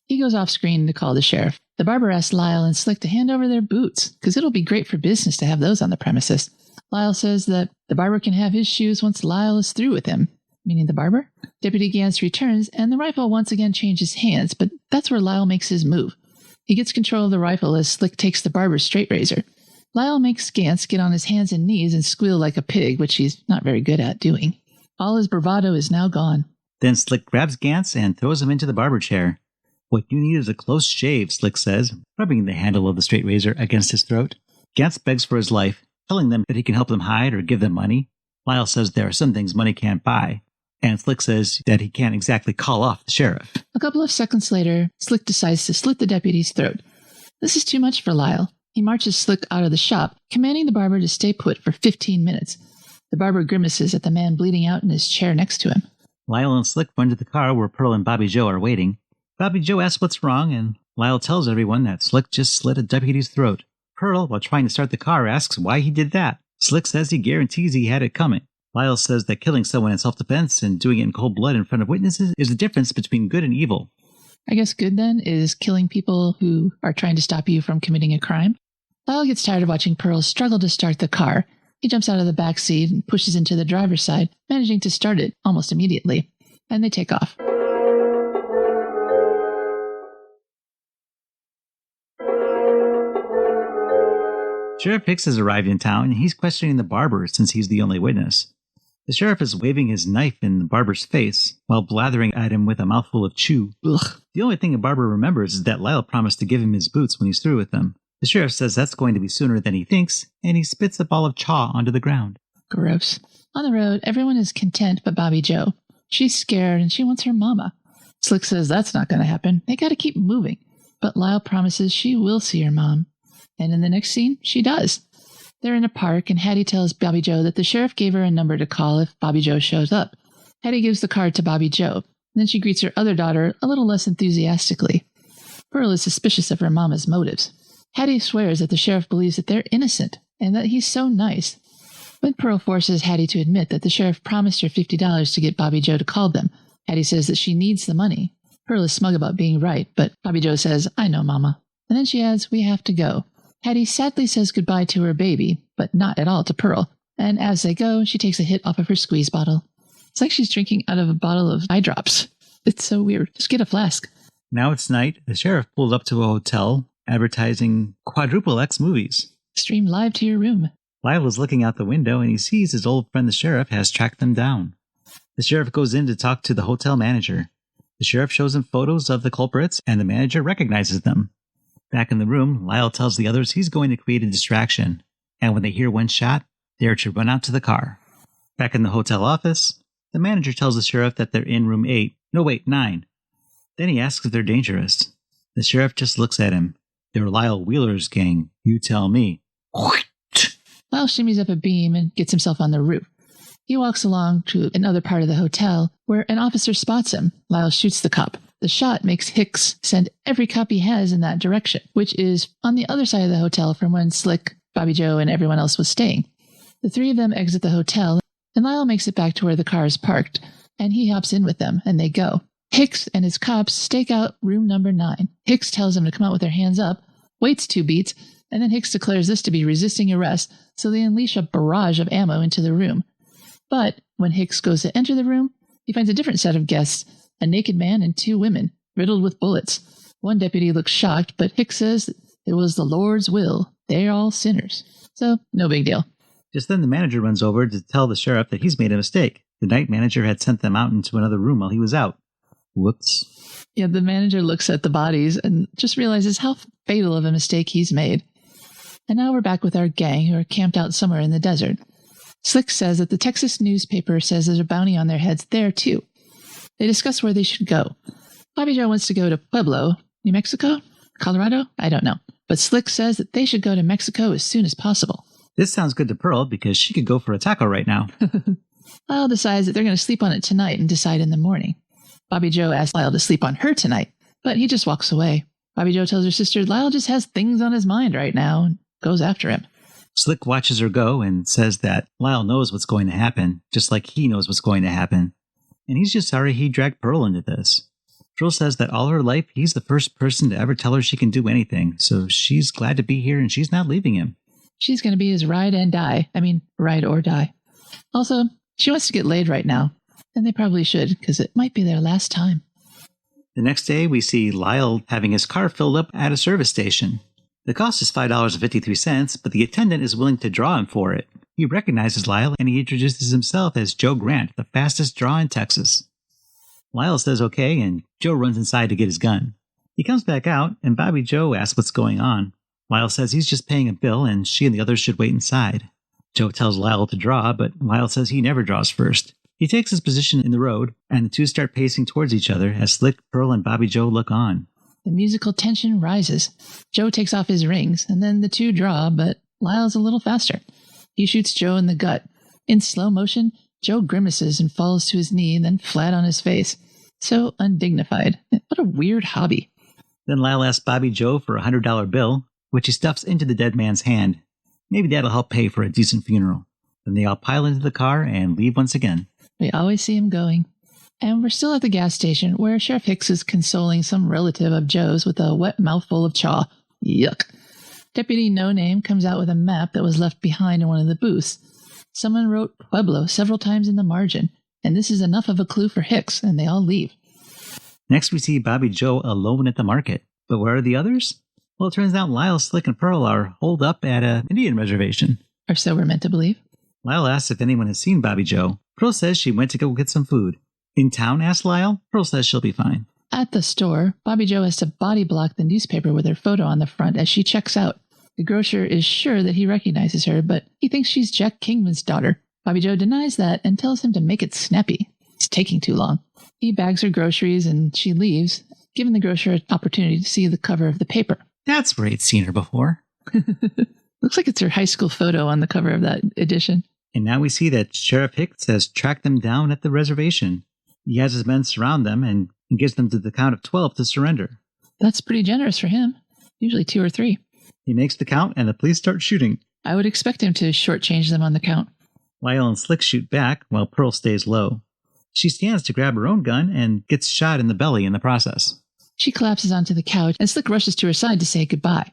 He goes off screen to call the sheriff. The barber asks Lyle and Slick to hand over their boots, because it'll be great for business to have those on the premises. Lyle says that the barber can have his shoes once Lyle is through with him, meaning the barber. Deputy Gance returns, and the rifle once again changes hands, but that's where Lyle makes his move. He gets control of the rifle as Slick takes the barber's straight razor. Lyle makes Gance get on his hands and knees and squeal like a pig, which he's not very good at doing. All his bravado is now gone. Then Slick grabs Gance and throws him into the barber chair. What you need is a close shave, Slick says, rubbing the handle of the straight razor against his throat. Gance begs for his life, telling them that he can help them hide or give them money. Lyle says there are some things money can't buy, and Slick says that he can't exactly call off the sheriff. A couple of seconds later, Slick decides to slit the deputy's throat. This is too much for Lyle. He marches Slick out of the shop, commanding the barber to stay put for 15 minutes. The barber grimaces at the man bleeding out in his chair next to him. Lyle and Slick run to the car where Pearl and Bobbie Jo are waiting. Bobbie Jo asks what's wrong, and Lyle tells everyone that Slick just slit a deputy's throat. Pearl, while trying to start the car, asks why he did that. Slick says he guarantees he had it coming. Lyle says that killing someone in self-defense and doing it in cold blood in front of witnesses is the difference between good and evil. I guess good, then, is killing people who are trying to stop you from committing a crime. Lyle gets tired of watching Pearl struggle to start the car. He jumps out of the back seat and pushes into the driver's side, managing to start it almost immediately. And they take off. Sheriff Hicks has arrived in town, and he's questioning the barber since he's the only witness. The sheriff is waving his knife in the barber's face while blathering at him with a mouthful of chew. Ugh. The only thing the barber remembers is that Lyle promised to give him his boots when he's through with them. The sheriff says that's going to be sooner than he thinks, and he spits a ball of chaw onto the ground. Gross. On the road, everyone is content but Bobbie Jo. She's scared and she wants her mama. Slick says that's not going to happen. They got to keep moving. But Lyle promises she will see her mom. And in the next scene, she does. They're in a park, and Hattie tells Bobbie Jo that the sheriff gave her a number to call if Bobbie Jo shows up. Hattie gives the card to Bobbie Jo. Then she greets her other daughter a little less enthusiastically. Pearl is suspicious of her mama's motives. Hattie swears that the sheriff believes that they're innocent, and that he's so nice. But Pearl forces Hattie to admit that the sheriff promised her $50 to get Bobbie Jo to call them. Hattie says that she needs the money. Pearl is smug about being right, but Bobbie Jo says, "I know, Mama." And then she adds, "We have to go." Hattie sadly says goodbye to her baby, but not at all to Pearl. And as they go, she takes a hit off of her squeeze bottle. It's like she's drinking out of a bottle of eye drops. It's so weird. Just get a flask. Now it's night. The sheriff pulled up to a hotel advertising Quadruple X movies. Stream live to your room. Lyle is looking out the window and he sees his old friend the sheriff has tracked them down. The sheriff goes in to talk to the hotel manager. The sheriff shows him photos of the culprits and the manager recognizes them. Back in the room, Lyle tells the others he's going to create a distraction, and when they hear one shot, they are to run out to the car. Back in the hotel office, the manager tells the sheriff that they're in room 9. Then he asks if they're dangerous. The sheriff just looks at him. "They're Lyle Wheeler's gang, you tell me." Lyle shimmies up a beam and gets himself on the roof. He walks along to another part of the hotel where an officer spots him. Lyle shoots the cop. The shot makes Hicks send every cop he has in that direction, which is on the other side of the hotel from when Slick, Bobbie Jo, and everyone else was staying. The three of them exit the hotel, and Lyle makes it back to where the car is parked, and he hops in with them, and they go. Hicks and his cops stake out room number 9. Hicks tells them to come out with their hands up, waits 2 beats, and then Hicks declares this to be resisting arrest, so they unleash a barrage of ammo into the room. But when Hicks goes to enter the room, he finds a different set of guests, a naked man and 2 women, riddled with bullets. One deputy looks shocked, but Hicks says it was the Lord's will. They're all sinners. So, no big deal. Just then the manager runs over to tell the sheriff that he's made a mistake. The night manager had sent them out into another room while he was out. Whoops. Yeah, the manager looks at the bodies and just realizes how fatal of a mistake he's made. And now we're back with our gang who are camped out somewhere in the desert. Slick says that the Texas newspaper says there's a bounty on their heads there, too. They discuss where they should go. Bobbie Jo wants to go to Pueblo, New Mexico? Colorado? I don't know. But Slick says that they should go to Mexico as soon as possible. This sounds good to Pearl because she could go for a taco right now. Lyle decides that they're going to sleep on it tonight and decide in the morning. Bobbie Jo asks Lyle to sleep on her tonight. but he just walks away. Bobbie Jo tells her sister Lyle just has things on his mind right now and goes after him. Slick watches her go and says that Lyle knows what's going to happen, just like he knows what's going to happen. And he's just sorry he dragged Pearl into this. Pearl says that all her life, he's the first person to ever tell her she can do anything, so she's glad to be here and she's not leaving him. She's going to be his ride or die. Also, she wants to get laid right now, and they probably should, because it might be their last time. The next day, we see Lyle having his car filled up at a service station. The cost is $5.53, but the attendant is willing to draw him for it. He recognizes Lyle, and he introduces himself as Joe Grant, the fastest draw in Texas. Lyle says okay, and Joe runs inside to get his gun. He comes back out, and Bobbie Jo asks what's going on. Lyle says he's just paying a bill, and she and the others should wait inside. Joe tells Lyle to draw, but Lyle says he never draws first. He takes his position in the road, and the two start pacing towards each other as Slick, Pearl, and Bobbie Jo look on. The musical tension rises. Joe takes off his rings, and then the two draw, but Lyle's a little faster. He shoots Joe in the gut. In slow motion, Joe grimaces and falls to his knee, then flat on his face. So undignified. What a weird hobby. Then Lyle asks Bobbie Jo for a $100 bill, which he stuffs into the dead man's hand. Maybe that'll help pay for a decent funeral. Then they all pile into the car and leave once again. We always see him going. And we're still at the gas station where Sheriff Hicks is consoling some relative of Joe's with a wet mouthful of chaw. Yuck. Deputy No Name comes out with a map that was left behind in one of the booths. Someone wrote Pueblo several times in the margin, and this is enough of a clue for Hicks, and they all leave. Next we see Bobbie Jo alone at the market. But where are the others? Well, it turns out Lyle, Slick, and Pearl are holed up at an Indian reservation. Or so we're meant to believe. Lyle asks if anyone has seen Bobbie Jo. Pearl says she went to go get some food. In town, asks Lyle. Pearl says she'll be fine. At the store, Bobbie Jo has to body block the newspaper with her photo on the front as she checks out. The grocer is sure that he recognizes her, but he thinks she's Jack Kingman's daughter. Bobbie Jo denies that and tells him to make it snappy. It's taking too long. He bags her groceries and she leaves, giving the grocer an opportunity to see the cover of the paper. That's where he'd seen her before. Looks like it's her high school photo on the cover of that edition. And now we see that Sheriff Hicks has tracked them down at the reservation. He has his men surround them and gives them to the count of 12 to surrender. That's pretty generous for him. Usually 2 or 3. He makes the count and the police start shooting. I would expect him to shortchange them on the count. Lyle and Slick shoot back while Pearl stays low. She stands to grab her own gun and gets shot in the belly in the process. She collapses onto the couch and Slick rushes to her side to say goodbye.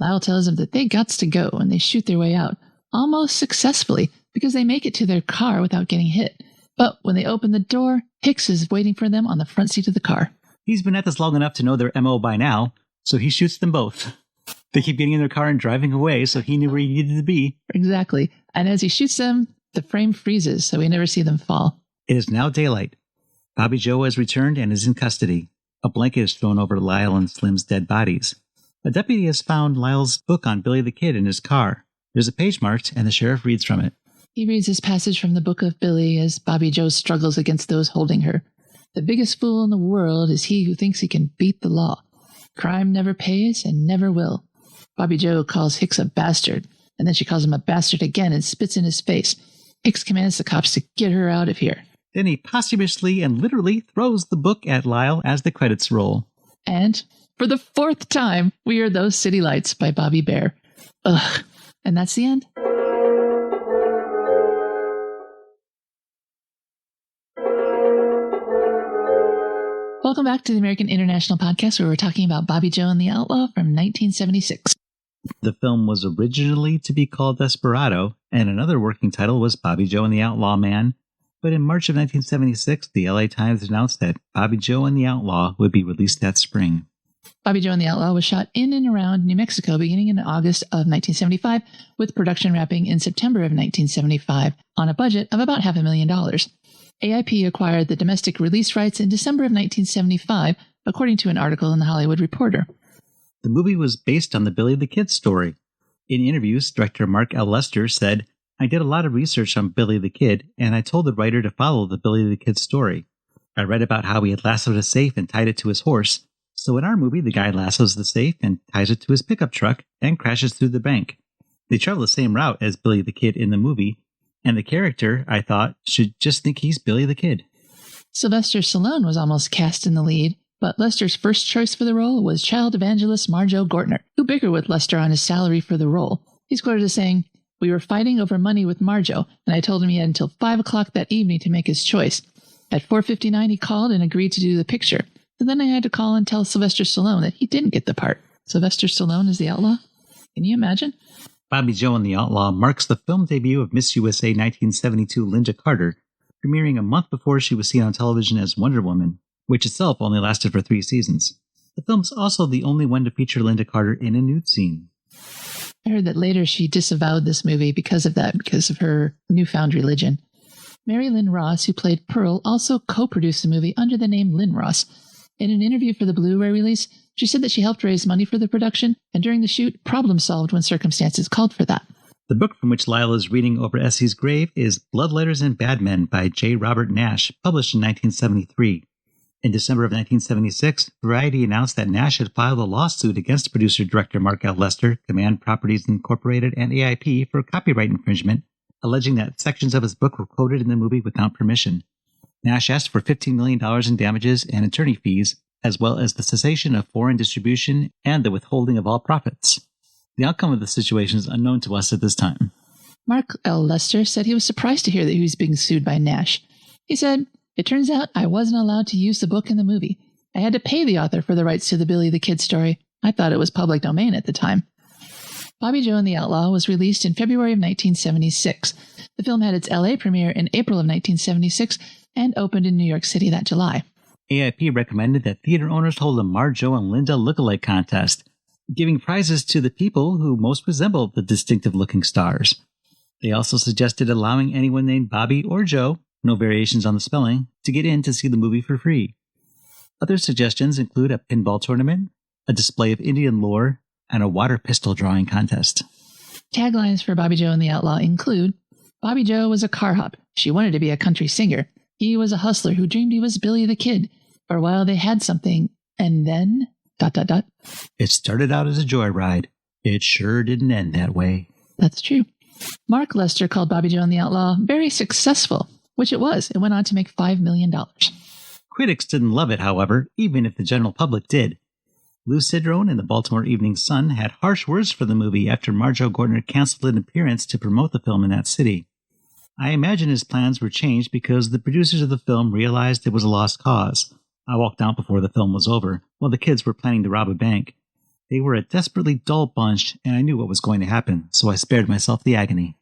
Lyle tells them that they gots to go and they shoot their way out, almost successfully because they make it to their car without getting hit. But when they open the door, Hicks is waiting for them on the front seat of the car. He's been at this long enough to know their MO by now, so he shoots them both. They keep getting in their car and driving away, so he knew where he needed to be. Exactly. And as he shoots them, the frame freezes, so we never see them fall. It is now daylight. Bobbie Jo has returned and is in custody. A blanket is thrown over Lyle and Slim's dead bodies. A deputy has found Lyle's book on Billy the Kid in his car. There's a page marked, and the sheriff reads from it. He reads this passage from the book of Billy as Bobbie Jo struggles against those holding her. The biggest fool in the world is he who thinks he can beat the law. Crime never pays and never will. Bobbie Jo calls Hicks a bastard, and then she calls him a bastard again and spits in his face. Hicks commands the cops to get her out of here. Then he posthumously and literally throws the book at Lyle as the credits roll. And for the 4th time, we hear Those City Lights by Bobby Bear. Ugh. And that's the end. Welcome back to the American International Podcast, where we're talking about Bobbie Jo and the Outlaw from 1976. The film was originally to be called Desperado, and another working title was Bobbie Jo and the Outlaw Man. But in March of 1976, the LA Times announced that Bobbie Jo and the Outlaw would be released that spring. Bobbie Jo and the Outlaw was shot in and around New Mexico beginning in August of 1975, with production wrapping in September of 1975 on a budget of about $500,000. AIP acquired the domestic release rights in December of 1975, according to an article in The Hollywood Reporter. The movie was based on the Billy the Kid story. In interviews, director Mark L. Lester said, "I did a lot of research on Billy the Kid, and I told the writer to follow the Billy the Kid story. I read about how he had lassoed a safe and tied it to his horse. So in our movie, the guy lassos the safe and ties it to his pickup truck and crashes through the bank. They travel the same route as Billy the Kid in the movie, and the character, I thought, should just think he's Billy the Kid." Sylvester Stallone was almost cast in the lead, but Lester's first choice for the role was child evangelist Marjoe Gortner, who bickered with Lester on his salary for the role. He's quoted as saying, "We were fighting over money with Marjoe, and I told him he had until 5 o'clock that evening to make his choice. At 4:59, he called and agreed to do the picture. So then I had to call and tell Sylvester Stallone that he didn't get the part." Sylvester Stallone is the Outlaw? Can you imagine? Bobbie Jo and the Outlaw marks the film debut of Miss USA 1972 Lynda Carter, premiering a month before she was seen on television as Wonder Woman, which itself only lasted for 3 seasons. The film's also the only one to feature Lynda Carter in a nude scene. I heard that later she disavowed this movie because of her newfound religion. Mary Lynn Ross, who played Pearl, also co-produced the movie under the name Lynn Ross. In an interview for the Blu-ray release, she said that she helped raise money for the production, and during the shoot, problem solved when circumstances called for that. The book from which Lyle is reading over Essie's grave is Bloodletters and Bad Men by J. Robert Nash, published in 1973. In December of 1976, Variety announced that Nash had filed a lawsuit against producer-director Mark L. Lester, Command Properties Incorporated, and AIP for copyright infringement, alleging that sections of his book were quoted in the movie without permission. Nash asked for $15 million in damages and attorney fees, as well as the cessation of foreign distribution and the withholding of all profits. The outcome of the situation is unknown to us at this time. Mark L. Lester said he was surprised to hear that he was being sued by Nash. He said, "It turns out I wasn't allowed to use the book in the movie. I had to pay the author for the rights to the Billy the Kid story. I thought it was public domain at the time." Bobbie Jo and the Outlaw was released in February of 1976. The film had its LA premiere in April of 1976 and opened in New York City that July. AIP recommended that theater owners hold a Marjoe and Lynda lookalike contest, giving prizes to the people who most resembled the distinctive-looking stars. They also suggested allowing anyone named Bobbie or Joe, no variations on the spelling, to get in to see the movie for free. Other suggestions include a pinball tournament, a display of Indian lore, and a water pistol drawing contest. Taglines for Bobbie Jo and the Outlaw include, "Bobbie Jo was a car hop. She wanted to be a country singer. He was a hustler who dreamed he was Billy the Kid. For a while they had something, and then... ... It started out as a joyride. It sure didn't end that way." That's true. Mark Lester called Bobbie Jo and the Outlaw very successful, which it was. It went on to make $5 million. Critics didn't love it, however, even if the general public did. Lou Cedrone in the Baltimore Evening Sun had harsh words for the movie after Marjoe Gortner canceled an appearance to promote the film in that city. I imagine his plans were changed because the producers of the film realized it was a lost cause. I walked out before the film was over, while the kids were planning to rob a bank. They were a desperately dull bunch, and I knew what was going to happen, so I spared myself the agony.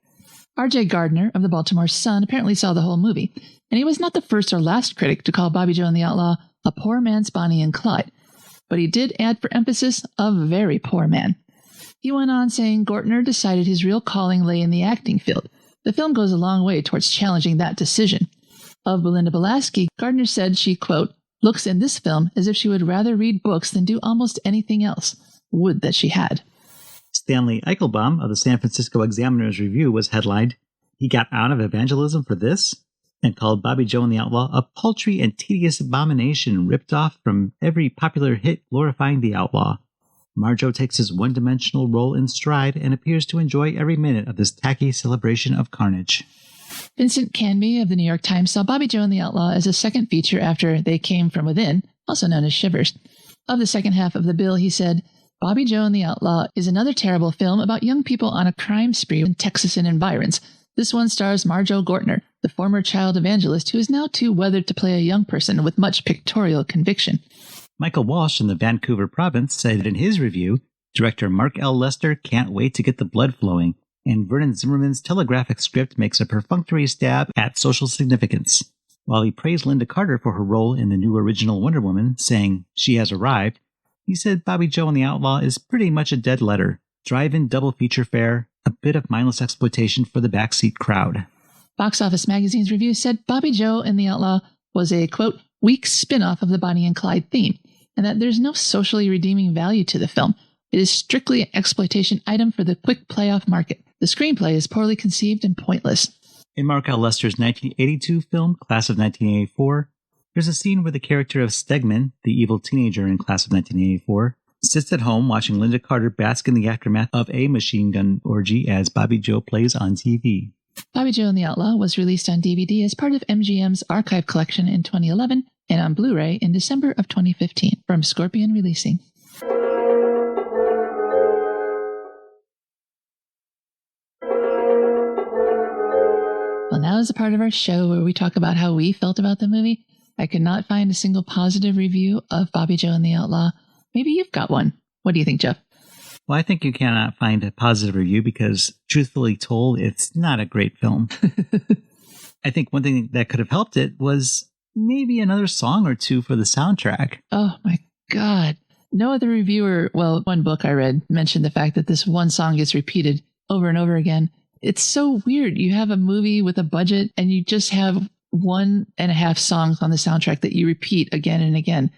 R.J. Gardner of the Baltimore Sun apparently saw the whole movie, and he was not the first or last critic to call Bobbie Jo and the Outlaw a poor man's Bonnie and Clyde. But he did add for emphasis, a very poor man. He went on saying Gortner decided his real calling lay in the acting field. The film goes a long way towards challenging that decision. Of Belinda Balaski, Gardner said she, quote, "looks in this film as if she would rather read books than do almost anything else. Would that she had." Stanley Eichelbaum of the San Francisco Examiner's Review was headlined, "He got out of evangelism for this?" and called Bobbie Jo and the Outlaw a paltry and tedious abomination ripped off from every popular hit glorifying the outlaw. Marjoe takes his one-dimensional role in stride and appears to enjoy every minute of this tacky celebration of carnage. Vincent Canby of the New York Times saw Bobbie Jo and the Outlaw as a second feature after They Came From Within, also known as Shivers. Of the second half of the bill, he said, "Bobbie Jo and the Outlaw is another terrible film about young people on a crime spree in Texas and environs. This one stars Marjoe Gortner, the former child evangelist who is now too weathered to play a young person with much pictorial conviction." Michael Walsh in the Vancouver Province said in his review, "Director Mark L. Lester can't wait to get the blood flowing, and Vernon Zimmerman's telegraphic script makes a perfunctory stab at social significance." While he praised Lynda Carter for her role in the new original Wonder Woman, saying she has arrived, he said Bobbie Jo and the Outlaw is pretty much a dead letter. Drive-in double feature fare, a bit of mindless exploitation for the backseat crowd. Box Office Magazine's review said Bobbie Jo and the Outlaw was a, quote, weak spin-off of the Bonnie and Clyde theme, and that there's no socially redeeming value to the film. It is strictly an exploitation item for the quick playoff market. The screenplay is poorly conceived and pointless. In Mark L. Lester's 1982 film, Class of 1984, there's a scene where the character of Stegman, the evil teenager in Class of 1984, sits at home watching Lynda Carter bask in the aftermath of a machine gun orgy as Bobbie Jo plays on TV. Bobbie Jo and the Outlaw was released on DVD as part of MGM's archive collection in 2011 and on Blu-ray in December of 2015 from Scorpion Releasing. Well, now is a part of our show where we talk about how we felt about the movie. I could not find a single positive review of Bobbie Jo and the Outlaw. Maybe you've got one. What do you think, Jeff? Well, I think you cannot find a positive review because, truthfully told, it's not a great film. I think one thing that could have helped it was maybe another song or two for the soundtrack. Oh, my God. No other reviewer, well, one book I read mentioned the fact that this one song gets repeated over and over again. It's so weird. You have a movie with a budget and you just have 1.5 songs on the soundtrack that you repeat again and again.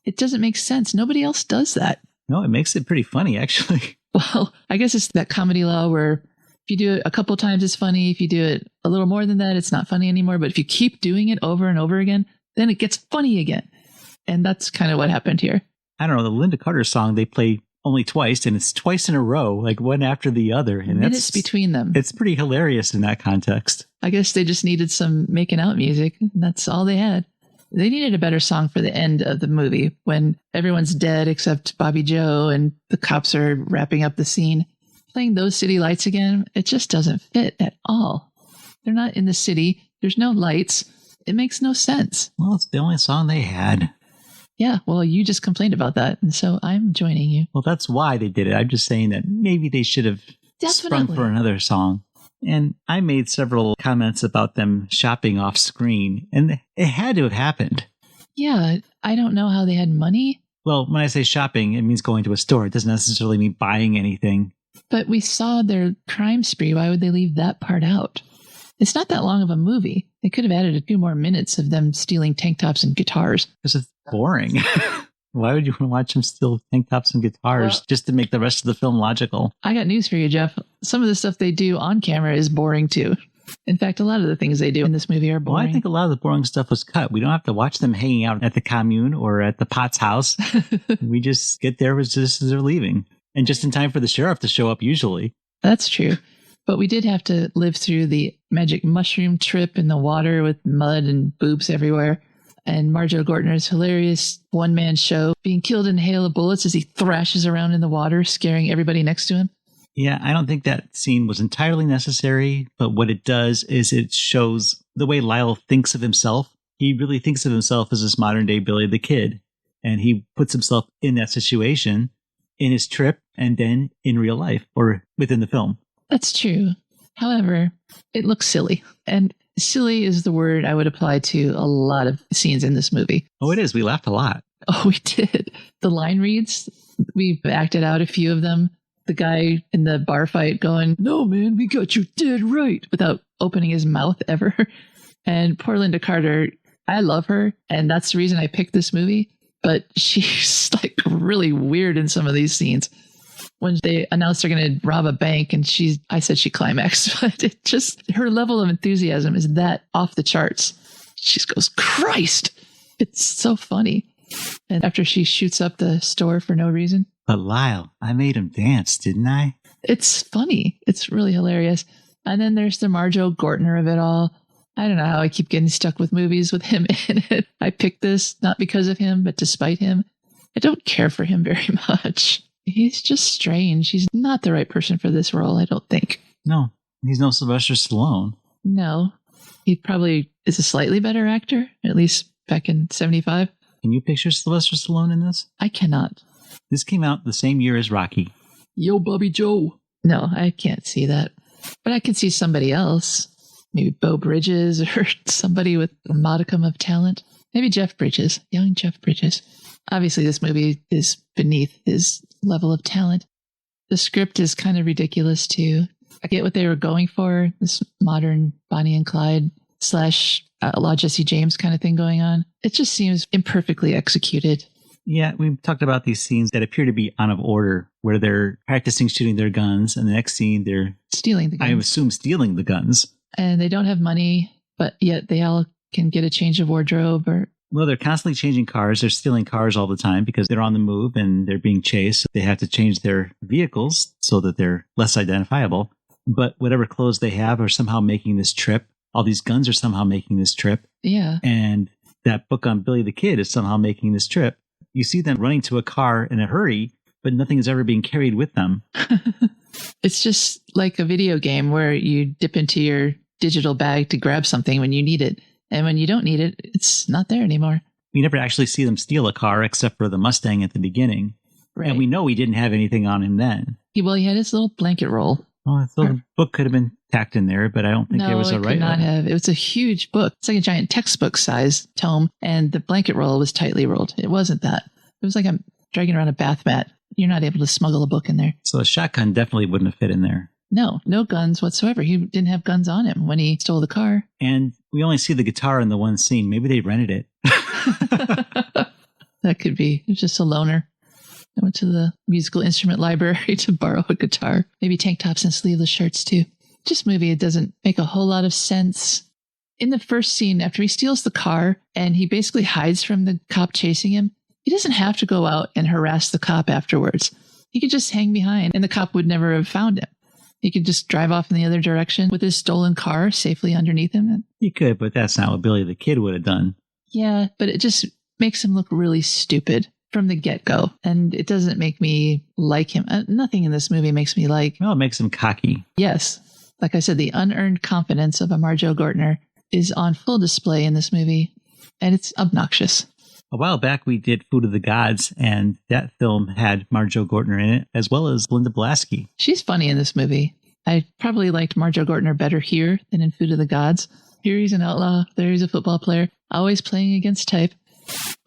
It doesn't make sense. Nobody else does that. No, it makes it pretty funny, actually. Well, I guess it's that comedy law where if you do it a couple times, it's funny. If you do it a little more than that, it's not funny anymore. But if you keep doing it over and over again, then it gets funny again. And that's kind of what happened here. I don't know. The Lynda Carter song, they play only twice, and it's twice in a row, like one after the other. And minutes between them. It's pretty hilarious in that context. I guess they just needed some making out music. And that's all they had. They needed a better song for the end of the movie when everyone's dead except Bobbie Jo and the cops are wrapping up the scene. Playing Those City Lights again, it just doesn't fit at all. They're not in the city. There's no lights. It makes no sense. Well, it's the only song they had. Yeah, well, you just complained about that, and so I'm joining you. Well, that's why they did it. I'm just saying that maybe they should have sprung for another song. And I made several comments about them shopping off screen, and it had to have happened. Yeah, I don't know how they had money. Well, when I say shopping, it means going to a store. It doesn't necessarily mean buying anything. But we saw their crime spree. Why would they leave that part out? It's not that long of a movie. They could have added a few more minutes of them stealing tank tops and guitars. Because it's boring. Why would you want to watch them steal tank tops and guitars just to make the rest of the film logical? I got news for you, Jeff. Some of the stuff they do on camera is boring, too. In fact, a lot of the things they do in this movie are boring. Well, I think a lot of the boring stuff was cut. We don't have to watch them hanging out at the commune or at the Potts house. We just get there just as they're leaving. And just in time for the sheriff to show up, usually. That's true. But we did have to live through the magic mushroom trip in the water with mud and boobs everywhere. And Marjoe Gortner's hilarious one-man show being killed in a hail of bullets as he thrashes around in the water, scaring everybody next to him. Yeah, I don't think that scene was entirely necessary, but what it does is it shows the way Lyle thinks of himself. He really thinks of himself as this modern-day Billy the Kid, and he puts himself in that situation in his trip and then in real life or within the film. That's true. However, it looks silly, and silly is the word I would apply to a lot of scenes in this movie. Oh, it is. We laughed a lot. Oh, we did. The line reads, we've acted out a few of them. The guy in the bar fight going, "No, man, we got you dead right," without opening his mouth ever. And poor Lynda Carter, I love her, and that's the reason I picked this movie. But she's like really weird in some of these scenes. When they announced they're going to rob a bank and I said she climaxed, but it just, her level of enthusiasm is that off the charts. She just goes, "Christ!" It's so funny. And after she shoots up the store for no reason. But Lyle, I made him dance, didn't I? It's funny. It's really hilarious. And then there's the Marjoe Gortner of it all. I don't know how I keep getting stuck with movies with him in it. I picked this not because of him, but despite him. I don't care for him very much. He's just strange. He's not the right person for this role, I don't think. No, he's no Sylvester Stallone. No. He probably is a slightly better actor, at least back in 75. Can you picture Sylvester Stallone in this? I cannot. This came out the same year as Rocky. Yo, Bobbie Jo. No, I can't see that. But I can see somebody else. Maybe Beau Bridges or somebody with a modicum of talent. Maybe Jeff Bridges, young Jeff Bridges. Obviously, this movie is beneath his level of talent. The script is kind of ridiculous, too. I get what they were going for, this modern Bonnie and Clyde / Outlaw Jesse James kind of thing going on. It just seems imperfectly executed. Yeah, we've talked about these scenes that appear to be out of order, where they're practicing shooting their guns, and the next scene they're stealing the guns. I assume stealing the guns. And they don't have money, but yet they all can get a change of wardrobe or... Well, they're constantly changing cars. They're stealing cars all the time because they're on the move and they're being chased. So they have to change their vehicles so that they're less identifiable. But whatever clothes they have are somehow making this trip. All these guns are somehow making this trip. Yeah. And that book on Billy the Kid is somehow making this trip. You see them running to a car in a hurry, but nothing is ever being carried with them. It's just like a video game where you dip into your digital bag to grab something when you need it. And when you don't need it, it's not there anymore. We never actually see them steal a car except for the Mustang at the beginning. Right. And we know he didn't have anything on him then. He had his little blanket roll. Well, the book could have been tacked in there, but I don't think there was a right. No, it could not have. It was a huge book. It's like a giant textbook size tome, and the blanket roll was tightly rolled. It wasn't that. It was like I'm dragging around a bath mat. You're not able to smuggle a book in there. So a shotgun definitely wouldn't have fit in there. No guns whatsoever. He didn't have guns on him when he stole the car. And we only see the guitar in the one scene. Maybe they rented it. That could be. It was just a loner. I went to the musical instrument library to borrow a guitar. Maybe tank tops and sleeveless shirts too. Just movie, it doesn't make a whole lot of sense. In the first scene, after he steals the car and he basically hides from the cop chasing him, he doesn't have to go out and harass the cop afterwards. He could just hang behind and the cop would never have found him. He could just drive off in the other direction with his stolen car safely underneath him. He could, but that's not what Billy the Kid would have done. Yeah, but it just makes him look really stupid from the get-go. And it doesn't make me like him. Nothing in this movie makes me like... Well, it makes him cocky. Yes. Like I said, the unearned confidence of a Marjoe Gortner is on full display in this movie. And it's obnoxious. A while back, we did Food of the Gods, and that film had Marjoe Gortner in it, as well as Belinda Balaski. She's funny in this movie. I probably liked Marjoe Gortner better here than in Food of the Gods. Here he's an outlaw, there he's a football player, always playing against type.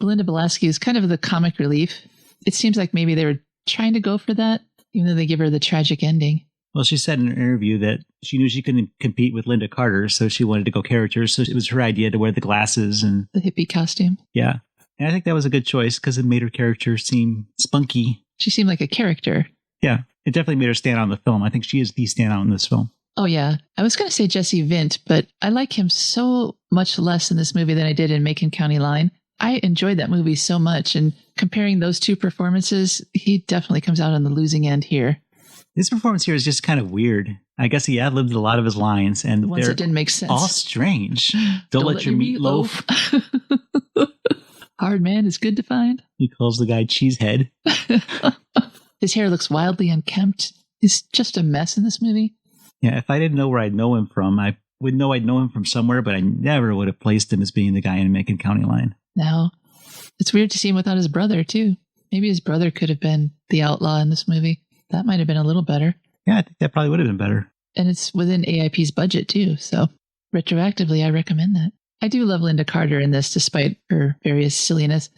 Belinda Balaski is kind of the comic relief. It seems like maybe they were trying to go for that, even though they give her the tragic ending. Well, she said in an interview that she knew she couldn't compete with Lynda Carter, so she wanted to go characters. So it was her idea to wear the glasses and the hippie costume. Yeah. And I think that was a good choice because it made her character seem spunky. She seemed like a character. Yeah, it definitely made her stand out in the film. I think she is the standout in this film. Oh, yeah. I was going to say Jesse Vint, but I like him so much less in this movie than I did in Macon County Line. I enjoyed that movie so much, and comparing those two performances, he definitely comes out on the losing end here. His performance here is just kind of weird. I guess he ad-libbed a lot of his lines, and the ones that didn't make sense. All strange. Don't let your meat loaf. Hard man is good to find. He calls the guy Cheesehead. His hair looks wildly unkempt. He's just a mess in this movie. Yeah, if I didn't know where I'd know him from, I would know I'd know him from somewhere, but I never would have placed him as being the guy in Macon County Line. No. It's weird to see him without his brother, too. Maybe his brother could have been the outlaw in this movie. That might have been a little better. Yeah, I think that probably would have been better. And it's within AIP's budget, too. So retroactively, I recommend that. I do love Lynda Carter in this, despite her various silliness.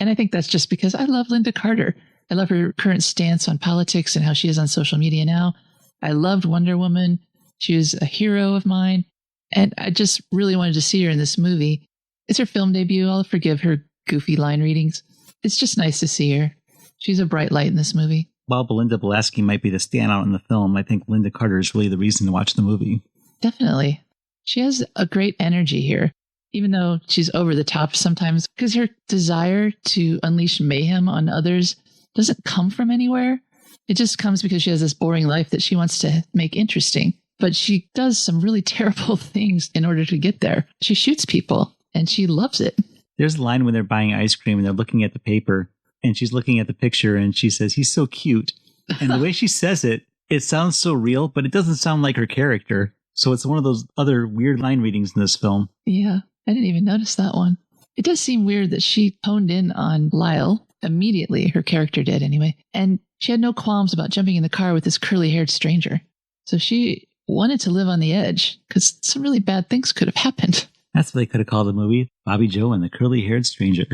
And I think that's just because I love Lynda Carter. I love her current stance on politics and how she is on social media now. I loved Wonder Woman. She was a hero of mine. And I just really wanted to see her in this movie. It's her film debut. I'll forgive her goofy line readings. It's just nice to see her. She's a bright light in this movie. While Belinda Balaski might be the standout in the film, I think Lynda Carter is really the reason to watch the movie. Definitely. She has a great energy here, even though she's over the top sometimes, because her desire to unleash mayhem on others doesn't come from anywhere. It just comes because she has this boring life that she wants to make interesting. But she does some really terrible things in order to get there. She shoots people, and she loves it. There's a line when they're buying ice cream and they're looking at the paper, and she's looking at the picture and she says, "He's so cute." And the way she says it, it sounds so real, but it doesn't sound like her character. So it's one of those other weird line readings in this film. Yeah, I didn't even notice that one. It does seem weird that she honed in on Lyle immediately, her character did anyway, and she had no qualms about jumping in the car with this curly-haired stranger. So she wanted to live on the edge, because some really bad things could have happened. That's what they could have called the movie, Bobbie Jo and the Curly-Haired Stranger.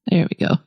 There we go.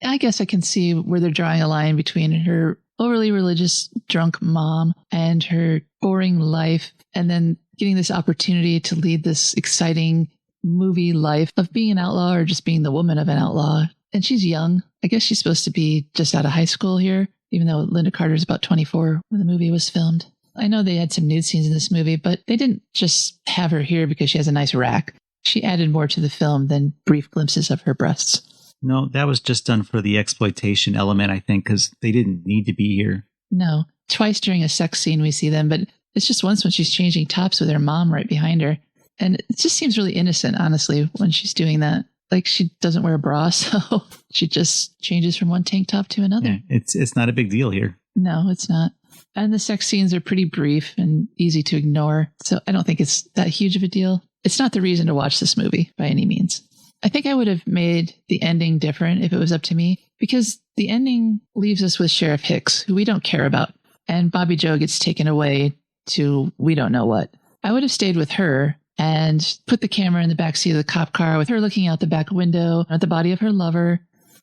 I guess I can see where they're drawing a line between her overly religious drunk mom and her boring life, and then getting this opportunity to lead this exciting movie life of being an outlaw or just being the woman of an outlaw. And she's young. I guess she's supposed to be just out of high school here, even though Lynda Carter's about 24 when the movie was filmed. I know they had some nude scenes in this movie, but they didn't just have her here because she has a nice rack. She added more to the film than brief glimpses of her breasts. No, that was just done for the exploitation element, I think, because they didn't need to be here. No. Twice during a sex scene we see them, but it's just once when she's changing tops with her mom right behind her. And it just seems really innocent, honestly, when she's doing that. Like she doesn't wear a bra, so she just changes from one tank top to another. Yeah, it's not a big deal here. No, it's not. And the sex scenes are pretty brief and easy to ignore, so I don't think it's that huge of a deal. It's not the reason to watch this movie by any means. I think I would have made the ending different if it was up to me, because the ending leaves us with Sheriff Hicks, who we don't care about, and Bobbie Jo gets taken away to we don't know what. I would have stayed with her and put the camera in the backseat of the cop car with her looking out the back window at the body of her lover.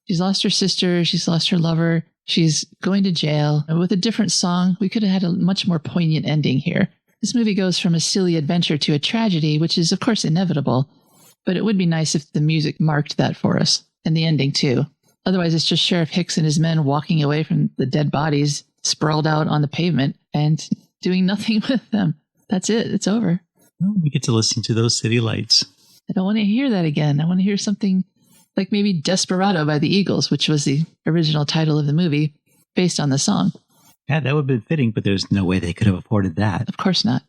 She's lost her sister. She's lost her lover. She's going to jail. And with a different song, we could have had a much more poignant ending here. This movie goes from a silly adventure to a tragedy, which is, of course, inevitable. But it would be nice if the music marked that for us, and the ending, too. Otherwise, it's just Sheriff Hicks and his men walking away from the dead bodies, sprawled out on the pavement, and doing nothing with them. That's it. It's over. Well, we get to listen to those city lights. I don't want to hear that again. I want to hear something like maybe Desperado by the Eagles, which was the original title of the movie, based on the song. Yeah, that would have been fitting, but there's no way they could have afforded that. Of course not.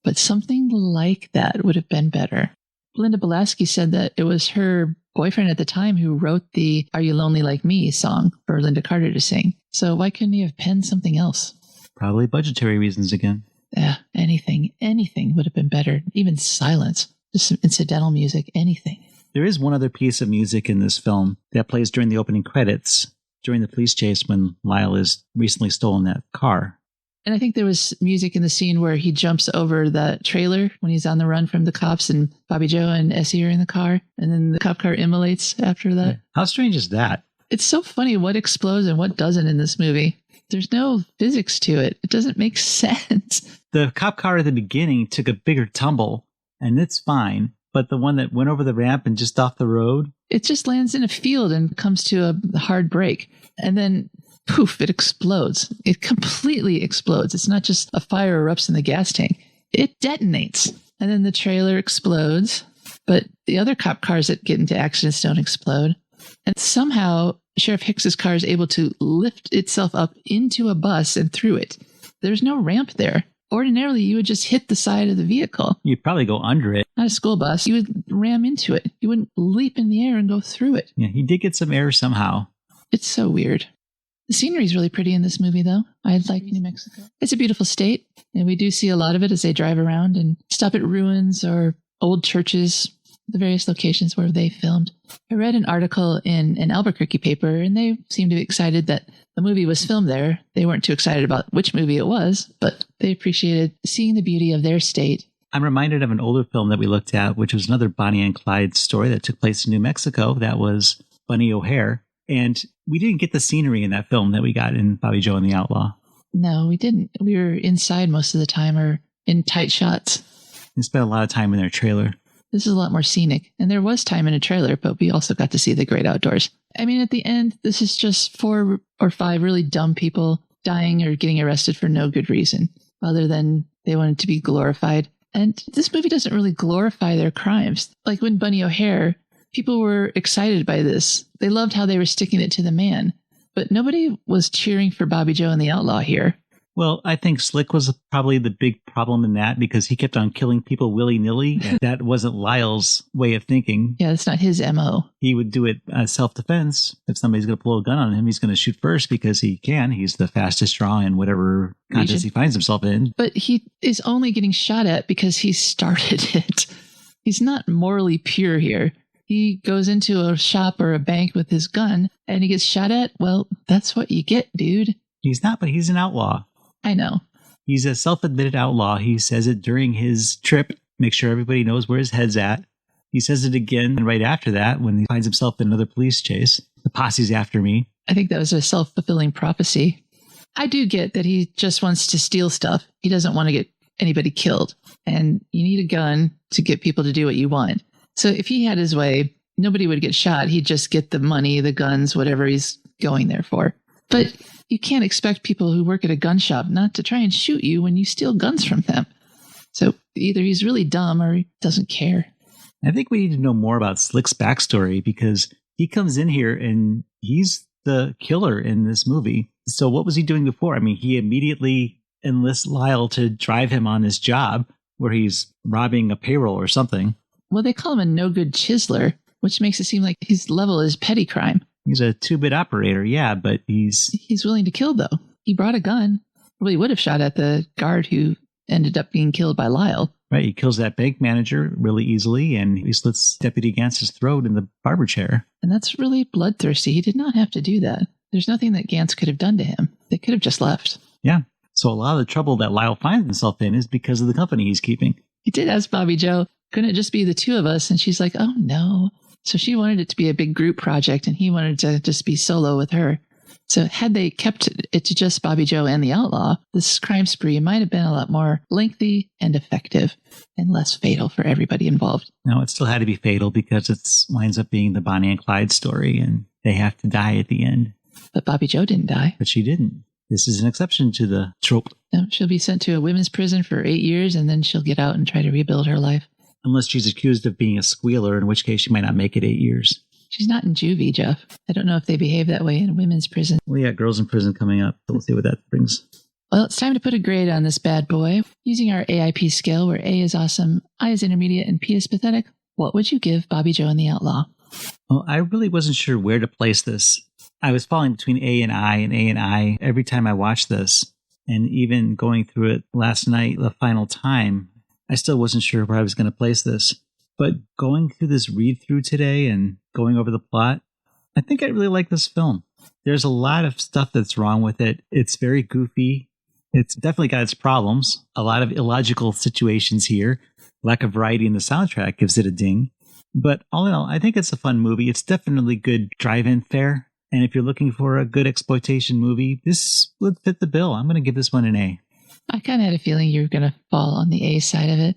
But something like that would have been better. Belinda Balaski said that it was her boyfriend at the time who wrote the Are You Lonely Like Me song for Lynda Carter to sing. So why couldn't he have penned something else? Probably budgetary reasons again. Yeah, anything would have been better. Even silence, just some incidental music, anything. There is one other piece of music in this film that plays during the opening credits, during the police chase when Lyle has recently stolen that car. And I think there was music in the scene where he jumps over the trailer when he's on the run from the cops and Bobbie Jo and Essie are in the car. And then the cop car immolates after that. How strange is that? It's so funny what explodes and what doesn't in this movie. There's no physics to it. It doesn't make sense. The cop car at the beginning took a bigger tumble, and it's fine. But the one that went over the ramp and just off the road? It just lands in a field and comes to a hard break. And then poof, it explodes. It completely explodes. It's not just a fire erupts in the gas tank. It detonates. And then the trailer explodes. But the other cop cars that get into accidents don't explode. And somehow Sheriff Hicks's car is able to lift itself up into a bus and through it. There's no ramp there. Ordinarily, you would just hit the side of the vehicle. You'd probably go under it. Not a school bus. You would ram into it. You wouldn't leap in the air and go through it. Yeah, he did get some air somehow. It's so weird. The scenery is really pretty in this movie, though. I like New Mexico. It's a beautiful state, and we do see a lot of it as they drive around and stop at ruins or old churches, the various locations where they filmed. I read an article in an Albuquerque paper, and they seemed to be excited that the movie was filmed there. They weren't too excited about which movie it was, but they appreciated seeing the beauty of their state. I'm reminded of an older film that we looked at, which was another Bonnie and Clyde story that took place in New Mexico. That was Bunny O'Hare. And we didn't get the scenery in that film that we got in Bobbie Jo and the Outlaw. No, we didn't. We were inside most of the time or in tight shots. We spent a lot of time in their trailer. This is a lot more scenic. And there was time in a trailer, but we also got to see the great outdoors. I mean, at the end, this is just 4 or 5 really dumb people dying or getting arrested for no good reason, other than they wanted to be glorified. And this movie doesn't really glorify their crimes. Like when Bunny O'Hare, people were excited by this. They loved how they were sticking it to the man. But nobody was cheering for Bobbie Jo and the Outlaw here. Well, I think Slick was probably the big problem in that because he kept on killing people willy-nilly. And that wasn't Lyle's way of thinking. Yeah, that's not his MO. He would do it as self-defense. If somebody's going to pull a gun on him, he's going to shoot first because he can. He's the fastest draw in whatever contest he finds himself in. But he is only getting shot at because he started it. He's not morally pure here. He goes into a shop or a bank with his gun and he gets shot at. Well, that's what you get, dude. He's not, but he's an outlaw. I know. He's a self-admitted outlaw. He says it during his trip, make sure everybody knows where his head's at. He says it again right after that when he finds himself in another police chase. The posse's after me. I think that was a self-fulfilling prophecy. I do get that he just wants to steal stuff. He doesn't want to get anybody killed. And you need a gun to get people to do what you want. So if he had his way, nobody would get shot. He'd just get the money, the guns, whatever he's going there for. But you can't expect people who work at a gun shop not to try and shoot you when you steal guns from them. So either he's really dumb or he doesn't care. I think we need to know more about Slick's backstory because he comes in here and he's the killer in this movie. So what was he doing before? I mean, he immediately enlists Lyle to drive him on this job where he's robbing a payroll or something. Well, they call him a no-good chiseler. which makes it seem like his level is petty crime. He's a 2-bit operator, yeah, but He's willing to kill, though. He brought a gun. Well, he would have shot at the guard who ended up being killed by Lyle. Right, he kills that bank manager really easily, and he slits Deputy Gance's throat in the barber chair. And that's really bloodthirsty. He did not have to do that. There's nothing that Gance could have done to him. They could have just left. Yeah, so a lot of the trouble that Lyle finds himself in is because of the company he's keeping. He did ask Bobbie Jo, couldn't it just be the two of us? And she's like, oh, no. So she wanted it to be a big group project, and he wanted to just be solo with her. So had they kept it to just Bobbie Jo and the Outlaw, this crime spree might have been a lot more lengthy and effective and less fatal for everybody involved. No, it still had to be fatal because it winds up being the Bonnie and Clyde story, and they have to die at the end. But Bobbie Jo didn't die. But she didn't. This is an exception to the trope. No, she'll be sent to a women's prison for 8 years, and then she'll get out and try to rebuild her life. Unless she's accused of being a squealer, in which case she might not make it 8 years. She's not in juvie, Jeff. I don't know if they behave that way in women's prison. Well, yeah, girls in prison coming up. So we'll see what that brings. Well, it's time to put a grade on this bad boy. Using our AIP scale, where A is awesome, I is intermediate, and P is pathetic, what would you give Bobbie Jo and the Outlaw? Well, I really wasn't sure where to place this. I was falling between A and I every time I watched this. And even going through it last night, the final time, I still wasn't sure where I was going to place this. But going through this read-through today and going over the plot, I think I really like this film. There's a lot of stuff that's wrong with it. It's very goofy. It's definitely got its problems. A lot of illogical situations here. Lack of variety in the soundtrack gives it a ding. But all in all, I think it's a fun movie. It's definitely good drive-in fare. And if you're looking for a good exploitation movie, this would fit the bill. I'm going to give this one an A. I kind of had a feeling you were going to fall on the A side of it.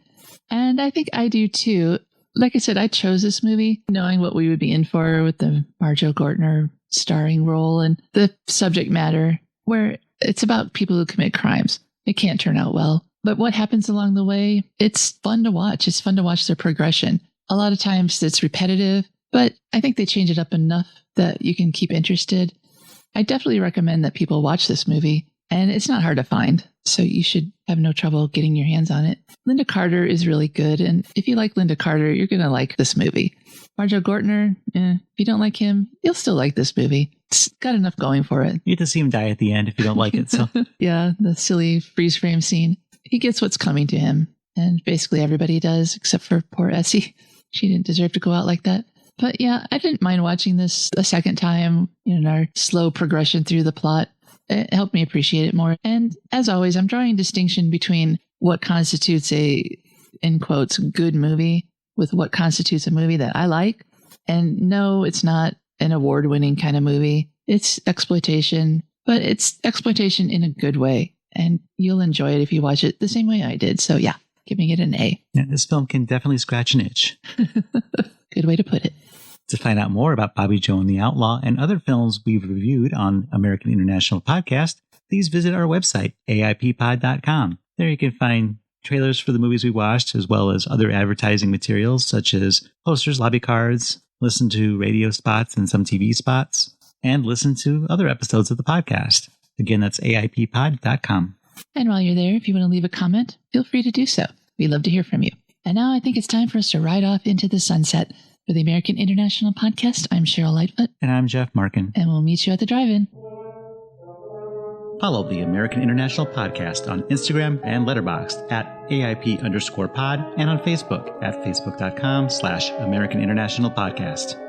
And I think I do too. Like I said, I chose this movie knowing what we would be in for with the Marjoe Gortner starring role and the subject matter, where it's about people who commit crimes. It can't turn out well. But what happens along the way, it's fun to watch. It's fun to watch their progression. A lot of times it's repetitive, but I think they change it up enough that you can keep interested. I definitely recommend that people watch this movie, and it's not hard to find, so you should have no trouble getting your hands on it. Lynda Carter is really good, and if you like Lynda Carter, you're going to like this movie. Marjoe Gortner, if you don't like him, you'll still like this movie. It's got enough going for it. You get to see him die at the end if you don't like it. So yeah, the silly freeze frame scene. He gets what's coming to him, and basically everybody does, except for poor Essie. She didn't deserve to go out like that. But yeah, I didn't mind watching this a second time in our slow progression through the plot. It helped me appreciate it more. And as always, I'm drawing a distinction between what constitutes a, in quotes, good movie with what constitutes a movie that I like. And no, it's not an award-winning kind of movie. It's exploitation, but it's exploitation in a good way. And you'll enjoy it if you watch it the same way I did. So yeah, giving it an A. Yeah, this film can definitely scratch an itch. Good way to put it. To find out more about Bobbie Jo and the Outlaw and other films we've reviewed on American International Podcast, please visit our website, AIPpod.com. There you can find trailers for the movies we watched, as well as other advertising materials such as posters, lobby cards, listen to radio spots and some TV spots, and listen to other episodes of the podcast. Again, that's AIPpod.com. And while you're there, if you want to leave a comment, feel free to do so. We'd love to hear from you. And now I think it's time for us to ride off into the sunset. For the American International Podcast, I'm Cheryl Lightfoot. And I'm Jeff Markin. And we'll meet you at the drive-in. Follow the American International Podcast on Instagram and Letterboxd at AIP_pod and on Facebook at facebook.com/American International Podcast.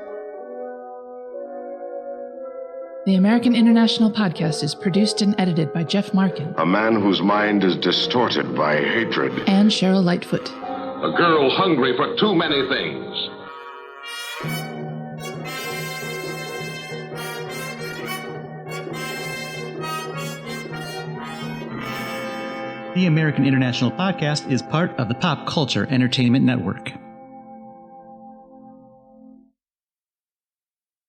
The American International Podcast is produced and edited by Jeff Markin. A man whose mind is distorted by hatred. And Cheryl Lightfoot. A girl hungry for too many things. The American International Podcast is part of the Pop Culture Entertainment Network.